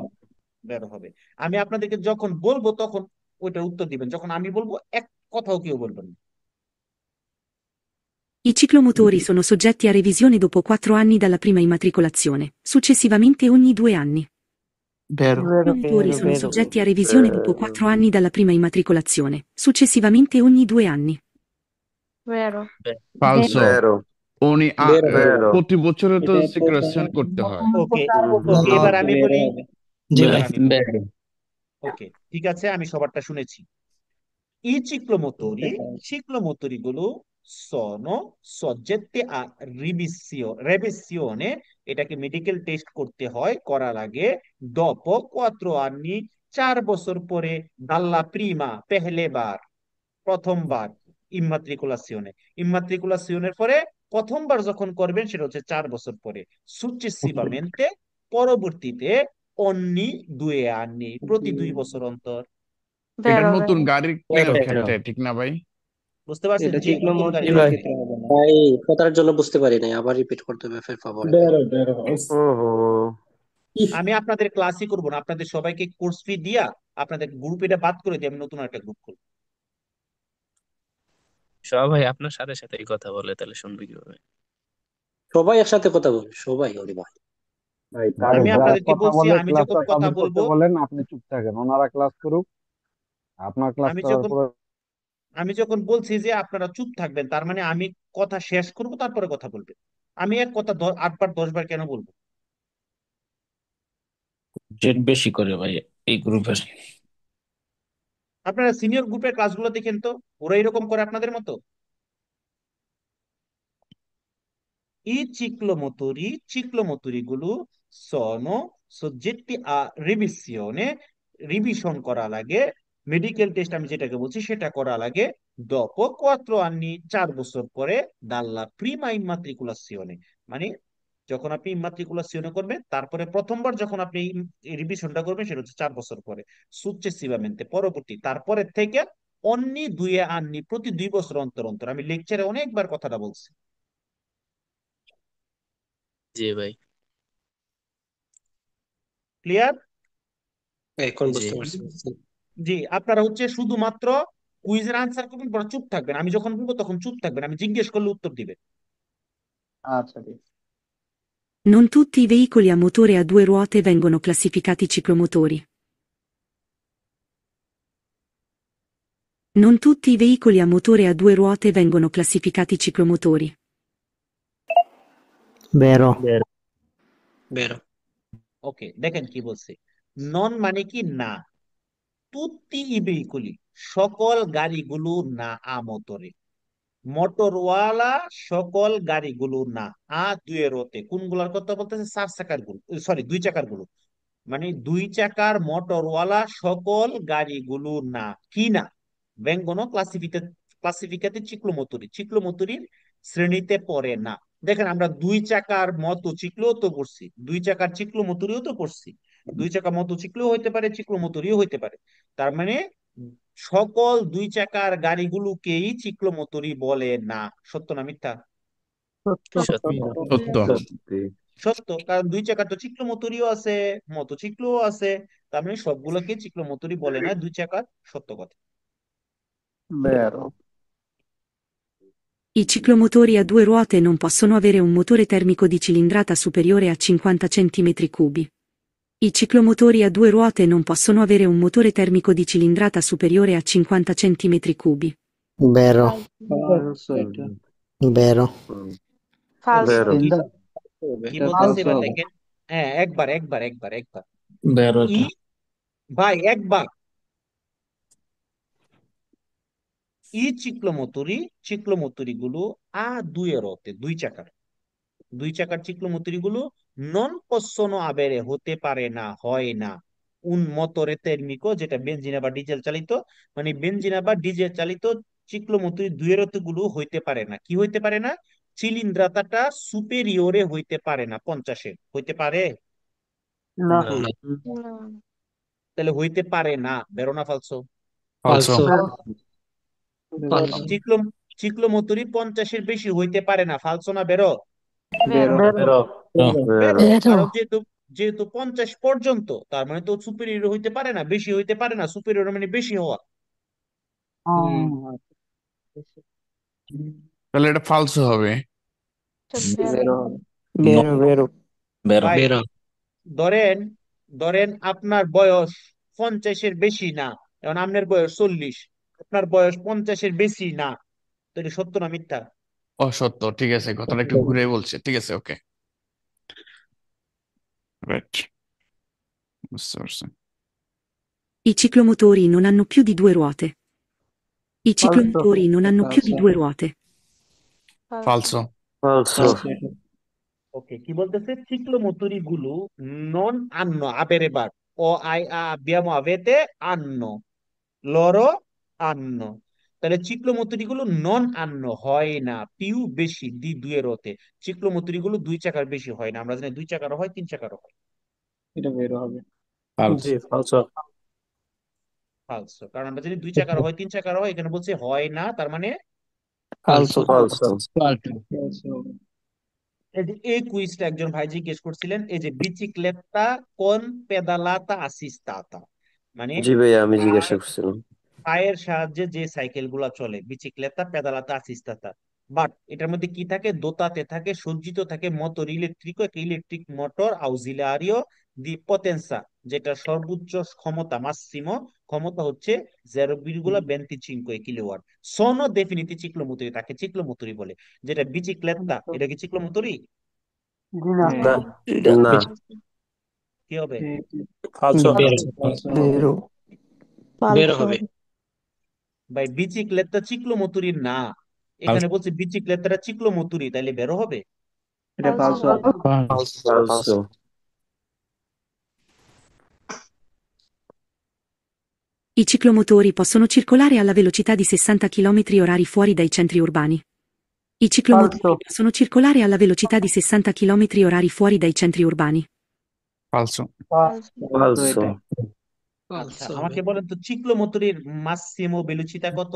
বের হবে। আমি আপনাদেরকে যখন বলবো তখন ওইটার উত্তর দিবেন, যখন আমি বলবো এক কথাও কেউ বলবেন না। I ciclomotori sono soggetti a revisione dopo 4 anni dalla prima immatricolazione, successivamente ogni 2 anni. বেরো I motori sono বেরো soggetti a revisione dopo 4 anni dalla prima immatricolazione, successivamente ogni 2 anni. vero ফালসো। বেরো। উনি Vero, বেরো। প্রতি বছরে তো এটা সিকুয়েশন করতে হয়। ওকে ওকে, এবার আমি বের বলি। হবে। জি এবার ভাই আমি বলি। ওকে ঠিক আছে, আমি সবারটা শুনেছি। I ciclomotori গুলো sono soggetti a revisione, এটাকে মেডিকেল টেস্ট করতে হয়, করা লাগে dopo 4 anni, 4 বছর পরে, dalla prima, পেহলে বার, প্রথমবার, ইম্মাট্রিকুলাসিওনের পরে প্রথমবার যখন করবেন সেটা হচ্ছে 4 বছর পরে, successivamente পরবর্তীতে, ogni 2 anni প্রতি 2 বছর অন্তর। এটা vero নতুন vero গাড়ির ক্ষেত্রে ঠিক না ভাই? বুঝতে পারছেন? এটা যে নতুন গাড়ি চিক্লোমোটরির ভাই। ক্ষেত্রে হবে না। ভাই কথার জন্য বুঝতে পারি নাই, আবার রিপিট করতে হবে ফের favor. ওহো। আমি আপনাদের ক্লাসই করবো না, আপনাদের সবাইকে কোর্স ফি দিয়া আপনাদের গ্রুপ এটা বাদ করে দিয়ে আমি নতুন একটা গ্রুপ খুলবো। সবাই আপনার সাথে সাথেই কথা বলে, তাহলে শুনবে কিভাবে? সবাই একসাথে কথা বলে, সবাই ওরে ভাই। আমি আপনাদেরকে বলছি, আমি যখন কথা বলবো, বলেন আপনি চুপ থাকেন, ওনারা ক্লাস করুক, আপনার ক্লাস আমি করার যখন পরে আমি যখন বলছি যে আপনারা চুপ থাকবেন, তার মানে আমি কথা শেষ করব তারপরে কথা বলবেন। আমি এক কথা 8 বার 10 বার কেন বলবো? জেদ বেশি করে ভাই এই গ্রুপের। আপনারা সিনিয়র গ্রুপের ক্লাসগুলো দেখেন তো, ওরা এরকম করে আপনাদের মতো? I ciclomotori গুলো sono soggetti a revisione, revision করা লাগে, মেডিকেল টেস্ট আমি যেটাকে বলছি সেটা করা লাগে dopo 4 anni, 4 বছর পরে, dalla prima immatricolazione, মানে যখন আপনি ইমাট্রিকুলাসিওনে করবেন তারপরে প্রথমবার যখন আপনি রিভিশনটা করবেন সেটা হচ্ছে 4 বছর পরে, সুccessivamente পরবর্তী, তারপরে থেকে ogni 2 anni প্রতি 2 বছর অন্তর অন্তর। আমি লেকচারে অনেকবার কথাটা বলছি। জি ভাই। ক্লিয়ার? এখন জি বুঝতে পারছি। জি, আপনারা হচ্ছে শুধুমাত্র কুইজের আনসার করবেন, পরে চুপ থাকবেন। আমি যখন বলবো তখন চুপ থাকবেন, আমি জিজ্ঞেস করলে উত্তর দিবেন। আচ্ছা ঠিক। Non tutti i veicoli a motore a 2 ruote vengono classificati ciclomotori. Non tutti i veicoli a motore a 2 ruote vengono classificati ciclomotori. বেরো বেরো। ওকে দেখেন কি বলছে, নন মানে কি না, তুত্তি ই veicoli সকল গাড়িগুলো না, আমতরে মোটরওয়ালা সকল গাড়িগুলো না, আ দুয়ের ওতে কোনগুলার কথা বলতেছে? 4 চাকার গুলো, সরি 2 চাকার গুলো, মানে 2 চাকার মোটরওয়ালা সকল গাড়িগুলো না, কি না? vengono classificati ciclomotori, চিক্লোমোটরির শ্রেণীতে পড়ে না। দেখেন আমরা 2 চাকার মোটরসাইকেলও তো পড়ছি, 2 চাকার চিক্লোমোটরিও তো পড়ছি, 2 চাকা মোটরসাইকেলও হইতে পারে, চিক্লোমোটরিও হইতে পারে। তার মানে সকল 2 চাকার গাড়িগুলোকেই চিক্লোমোটরি বলে না। সত্য না মিথ্যা? সত্যি। সত্য। সত্যি। সত্য, কারণ 2 চাকার তো চিক্লোমোটরিও আছে, মোটরসাইকেলও আছে, তার মানে সবগুলোকে চিক্লোমোটরি বলে না 2 চাকার। সত্য কথা। বেরো। I ciclomotori a 2 ruote non possono avere un motore termico di cilindrata superiore a 50 cm3. I ciclomotori a 2 ruote non possono avere un motore termico di cilindrata superiore a 50 cm3. Vero, ফালসো এটা vero, ফালসো Vero. তিনটা কি এটা বলতেছে ফালসো এবার হবে। দেখেন। হ্যাঁ, একবার vero ই এটা ভাই একবার ই চিক্লোমতুরি গুলো দুইয়ের অতে দুই চাকার চিক্লোমতুরি গুলো নন পসোনো আবেরে হতে পারে না, হয় না উন মোটরে তেরমিকো, যেটা বেনজিনা বা ডিজেল চালিত, মানে বেনজিনা বা ডিজেল চালিত চিক্লোমতুরি দুইয়ের অতে গুলো হইতে পারে না। কি হইতে পারে না? চিলিন্দ্রাতাটা সুপেরিয়রে হইতে পারে না 50-এর। হইতে পারে? না না না না তাহলে হইতে পারে না, বেরোনা ফালসো? ফালসো ফালসো বেরো চিক্লো চিক্লোমতুরি 50-এর বেশি হইতে পারে না, ফালসো না বেরো? ভেরো বেরো বেরো, vero কারণ যেহেতু যেহেতু 50 পর্যন্ত, তার মানে তো সুপিরিয়র হইতে পারে না, বেশি হইতে পারে না। সুপিরিয়র মানে বেশি হওয়া। হুম তাহলে এটা ফালসো হবে। এটা বেরো ভেরো হবে। vero, vero, ভাই বেরো ধরেন ধরেন আপনার বয়স 50-এর বেশি না, এখন আপনার বয়স 40, আপনার বয়স 50-এর বেশি না, তো এটা সত্য না মিথ্যা? অসত্য, ঠিক আছে, কথাটা একটু ঘুরে বলছে, ঠিক আছে, ওকে, রাইট, বুঝতে পারছি। I ciclomotori non hanno più di due ruote. I ফালসো ciclomotori non hanno più di ফালসো due ruote. ফালসো Falso. ফালসো এটা ওকে, কি বলতেছে? চিক্লোমতুরি গুলো নন আন্ন আবেরেবার ও I abbiamo avete anno loro anno, তাহলে চিক্লোমতুরি গুলো নন আন্ন হয় না, পিউ বেশি দি দুয়ের হতে। চিক্লোমতুরি গুলো দুই চাকার বেশি হয় না, আমরা জানি দুই চাকারও হয়, তিন চাকারও হয়। এটা বেরো হবে। জি ফালসো ফালসো, কারণ আমরা জানি দুই চাকার হয়, তিন চাকার হয়, এখানে বলছে হয় না, তার মানে falso, Falso. ফালসো হবে। এই যে এই কুইজটা একজন ভাই জিজ্ঞেস করছিলেন, এই যে বিচিক্লেতা কোন পেদালাতা আসিস্তাতা, মানে জি ভাইয়া, আমি জিজ্ঞাসা পায়ের করছিলাম। পায়ের সাহায্যে যে সাইকেল গুলা চলে, বিচিক্লেতা পেদালাতা আসিস্তাতা। বাট এটার মধ্যে কি থাকে? দোতাতে থাকে, সজ্জিত থাকে মোটর ইলেকট্রিকো, একটা ইলেকট্রিক মোটর আউজিলারিও দি পটেন্সা, যেটা সর্বোচ্চ ক্ষমতা মাসিমো ক্ষমতা হচ্ছে 0,25 কিলোওয়াট। সোনো ডেফিনিটি চিক্লোমোটরি, তাকে চিক্লোমোটরি বলে। যেটা বিচিক্লেতা, এটা কি চিক্লোমোটরি? জি না হ্যাঁ না, এটা না, কি হবে? ফালসো বেরো ফালসো হবে। vero, বেরো ফালসো হবে ভাই বিচিক্লেতা চিক্লোমোটরি না, এখানে বলছে বিচিক্লেতাটা চিক্লোমোটরি, তাইলে বেরো হবে? এটা ফালসো ফালসো হবে। falso. I ciclomotori possono circolare alla velocità di 60 km/h fuori dai centri urbani. I ciclomotori falso possono circolare alla velocità di 60 km/h fuori dai centri urbani. ফালসো ফালসো ফালসো Falso. এটা আচ্ছা, আমাকে বলেন তো চিক্লোমোটরির মাসিমো ভেলোসিটি কত?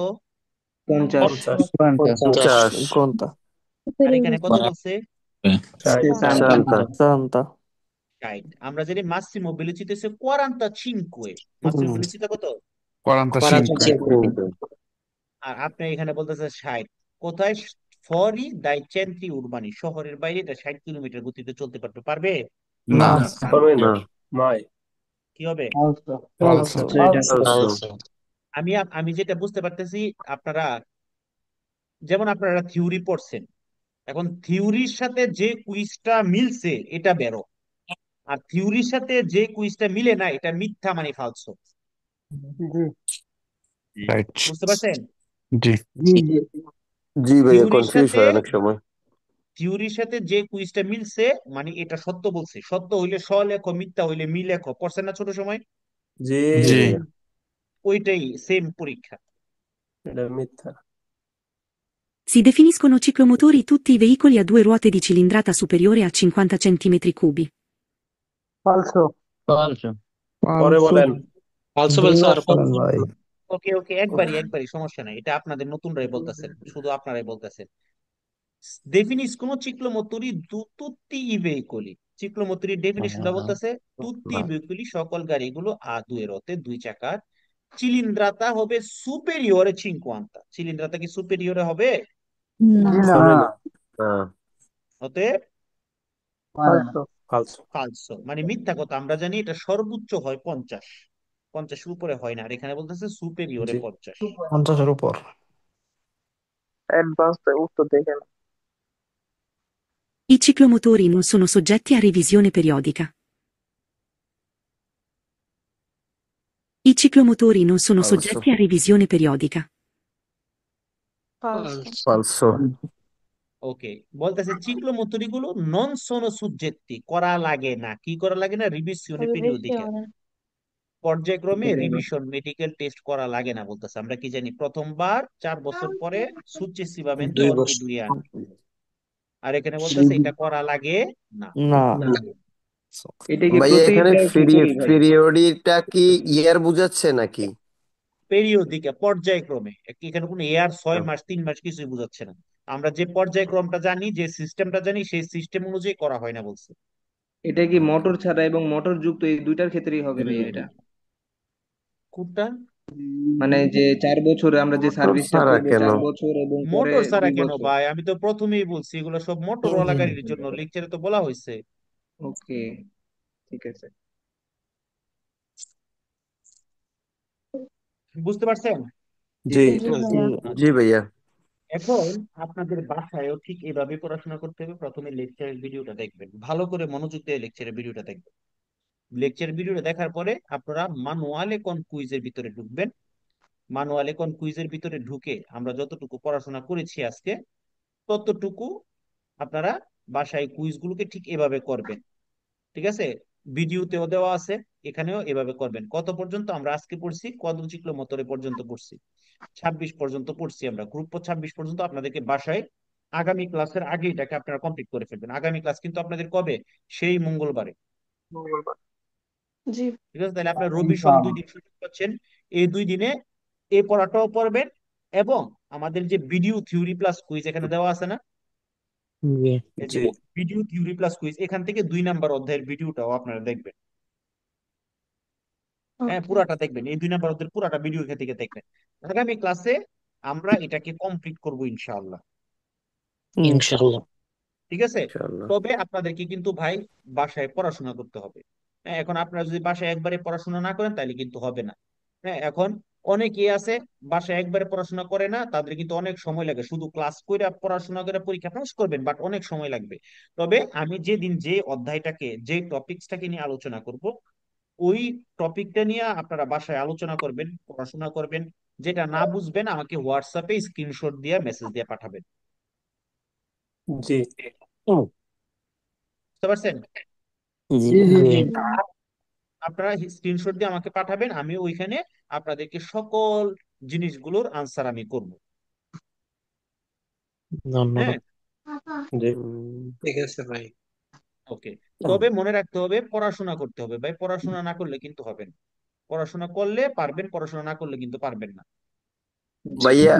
50 50. conta, আর এখানে কত বলছে? 60 60. santa, রাইট, আমরা জানি মাসিমো ভেলোসিটি হচ্ছে 45। মাসিমো ভেলোসিটি কত? 45 5. আর আপনি এখানে বলতেছে 60। কোথায়? ফরি দাই চেন্ট্রি উরবানি, শহরের বাইরে এটা 60 কিলোমিটার গতিতে চলতে পারবে? না, পারবে না না, মাই কি হবে? ফালসো ফালসো এটা falso. আমি আমি যেটা বুঝতে পারতেছি, আপনারা যেমন আপনারা থিওরি পড়ছেন, এখন থিওরির সাথে যে কুইজটা মিলছে এটা বেরো, আর থিওরির সাথে যে কুইজটা মিলে না এটা মিথ্যা, মানে ফালসো। জি রাইট, বুঝতে পারছেন? জি, জি জি জি ভাইয়া, থিওরির কনফিউজ সাথে হয় অনেক সময়। থিওরির সাথে যে কুইজটা মিলছে মানে এটা সত্য বলছে। সত্য হইলে স লেখো, মিথ্যা হইলে মি লেখো, পড়ছেন না ছোট সময়? জি জি, ওইটাই সেম পরীক্ষা। এটা মিথ্যা Si definiscono ciclomotori tutti i veicoli a due ruote di cilindrata superiore a 50 cm3. ফালসো পরে falso, বলেন ফালসো বলছো আর বলেন ভাই, ওকে ওকে, একবারই সমস্যা নাই, এটা আপনাদের নতুনরাই বলতেছেন, শুধু আপনারাই বলতেছেন। definiscono ciclomotori tutti i veicoli, চিক্লোমোটরির ডেফিনিশনটা বলতেছে তুত্তি veicoli, সকল গাড়িগুলো দুই রথে, দুই চাকার। চিলিন্দ্রাতা হবে সুপেরিয়রে 50, চিলিন্দ্রাতা কি সুপেরিয়রে হবে? না জি না হবে না না, হতে ফালসো ফালসো ফালসো, মানে মিথ্যা কথা। আমরা জানি এটা সর্বোচ্চ হয় 50, 50-এর উপরে হয় না, আর এখানে বলতেছে সুপেরিয়রে জি 50। 50-এর উপর, অ্যাডভান্স উত্তর দেখেন। I ciclomotori non sono soggetti a revisione periodica. I ciclomotori non sono ফালসো soggetti a revisione periodica. falso, ফালসো ওকে, বলতেছে চিক্লোমোতরি গুলো নন সোনো সুজেত্তি, করা লাগে না। কি করা লাগে না? রিভিশনে পেরিওদিকা, revisione, পর্যায়ক্রমে রিভিশন মেডিকেল টেস্ট করা লাগে না। বলতেছে আমরা কি জানি প্রথমবার 4 বছর পরে সুচেসিভামেন্টে 2 অল্প বছর। দূরে আনবে। আর এখানে বলতেছে এটা করা লাগে না। না না, এটা কি ভাইয়া এখানে প্রতিটা ক্ষেত্রেই ভাই? পিরিয়ডিটা কি ইয়ার বুঝাচ্ছে নাকি? পেরিওদিকা, পর্যায়ক্রমে। এখানে কোনো এয়ার 6 মাস 3 মাস কিছুই বোঝাচ্ছে না। আমরা যে পর্যায়ক্রমটা জানি, যে সিস্টেমটা জানি, সেই সিস্টেম অনুযায়ী করা হয় না বলছে। এটা কি মোটর ছাড়া এবং মোটর যুক্ত এই দুইটার ক্ষেত্রেই হবে ভাই এটা? কোনটা? মানে যে 4 বছরে আমরা যে মোটর সার্ভিসটা ছাড়া করবো কেন? 4 বছর এবং পরে মোটর ছাড়া কেন 2 বছর। ভাই? আমি তো প্রথমেই বলছি এগুলো সব মোটরওয়ালা ইঞ্জিন গাড়ির জন্য, লেকচারে তো বলা হয়েছে। ওকে, ঠিক আছে। বুঝতে পারছেন? জি জি ভাইয়া, জি ভাইয়া। এখন আপনাদের বাসায়ও ঠিক এভাবে পড়াশোনা করতে হবে। প্রথমে লেকচারের ভিডিওটা দেখবেন, ভালো করে মনোযোগ দিয়ে লেকচারের ভিডিওটা দেখবেন। লেকচারের ভিডিওটা দেখার পরে আপনারা ম্যানুয়ালে কোন কুইজের ভিতরে ঢুকবেন। ম্যানুয়ালে কোন কুইজের ভিতরে ঢুকে আমরা যতটুকু পড়াশোনা করেছি আজকে, ততটুকু আপনারা বাসায় কুইজগুলোকে ঠিক এভাবে করবেন। ঠিক আছে? ভিডিওতেও দেওয়া আছে, এখানেও এভাবে করবেন। কত পর্যন্ত আমরা আজকে পড়ছি? কোয়াড্রোচিক্লো মোটরে পর্যন্ত পড়ছি, 26 পর্যন্ত পড়ছি আমরা। গ্রুপ 26 পর্যন্ত আপনাদেরকে বাসায় আগামী ক্লাসের আগে এটাকে আপনারা কমপ্লিট করে ফেলবেন। আগামী ক্লাস কিন্তু আপনাদের কবে? সেই মঙ্গলবারে। মঙ্গলবার। জি ঠিক আছে? তাহলে আপনার রবি সোম ইনশাআল্লাহ। 2 দিন সুযোগ পাচ্ছেন। এই 2 দিনে এই পড়াটাও পড়বেন এবং আমাদের যে ভিডিও থিওরি প্লাস কুইজ এখানে দেওয়া আছে না, জি এই যে জি ভিডিও থিওরি প্লাস কুইজ, এখান থেকে 2 নাম্বার অধ্যায়ের ভিডিওটাও আপনারা দেখবেন। হ্যাঁ, ওকে, পুরাটা দেখবেন, এই 2 নাম্বার অধ্যায়ের পুরাটা ভিডিও এখান থেকে দেখবেন। আগামী ক্লাসে আমরা এটাকে কমপ্লিট করব ইনশাআল্লাহ। ইনশাল্লাহ। ঠিক আছে? ইনশাআল্লাহ। তবে আপনাদেরকে কিন্তু ভাই বাসায় পড়াশোনা করতে হবে। হ্যাঁ, এখন আপনারা যদি বাসায় একবারে পড়াশোনা না করেন তাহলে কিন্তু হবে না। হ্যাঁ, এখন অনেকেই আছে বাসায় একবারে পড়াশোনা করে না, তাদের কিন্তু অনেক সময় লাগে। শুধু ক্লাস করে পড়াশোনা করে পরীক্ষা পাস করবেন, বাট অনেক সময় লাগবে। তবে আমি যেদিন যে অধ্যায়টাকে, যে টপিকসটাকে নিয়ে আলোচনা করব, ওই টপিকটা নিয়ে আপনারা বাসায় আলোচনা করবেন, পড়াশোনা করবেন। যেটা না বুঝবেন আমাকে হোয়াটসঅ্যাপে স্ক্রিনশট দিয়ে মেসেজ দিয়ে পাঠাবেন। জি বুঝতে পারছেন? জি জি জি জি জি। আপনারা স্ক্রিনশট দিয়ে আমাকে পাঠাবেন, আমি ওইখানে আপনাদেরকে সকল জিনিসগুলোর আনসার আমি করব। হ্যাঁ, ধন্যবাদ। জি ঠিক আছে ভাই। ওকে। তবে মনে রাখতে হবে পড়াশোনা করতে হবে ভাই, পড়াশোনা না করলে কিন্তু হবে না। পড়াশোনা করলে পারবেন, পড়াশোনা না করলে কিন্তু পারবেন না। ভাইয়া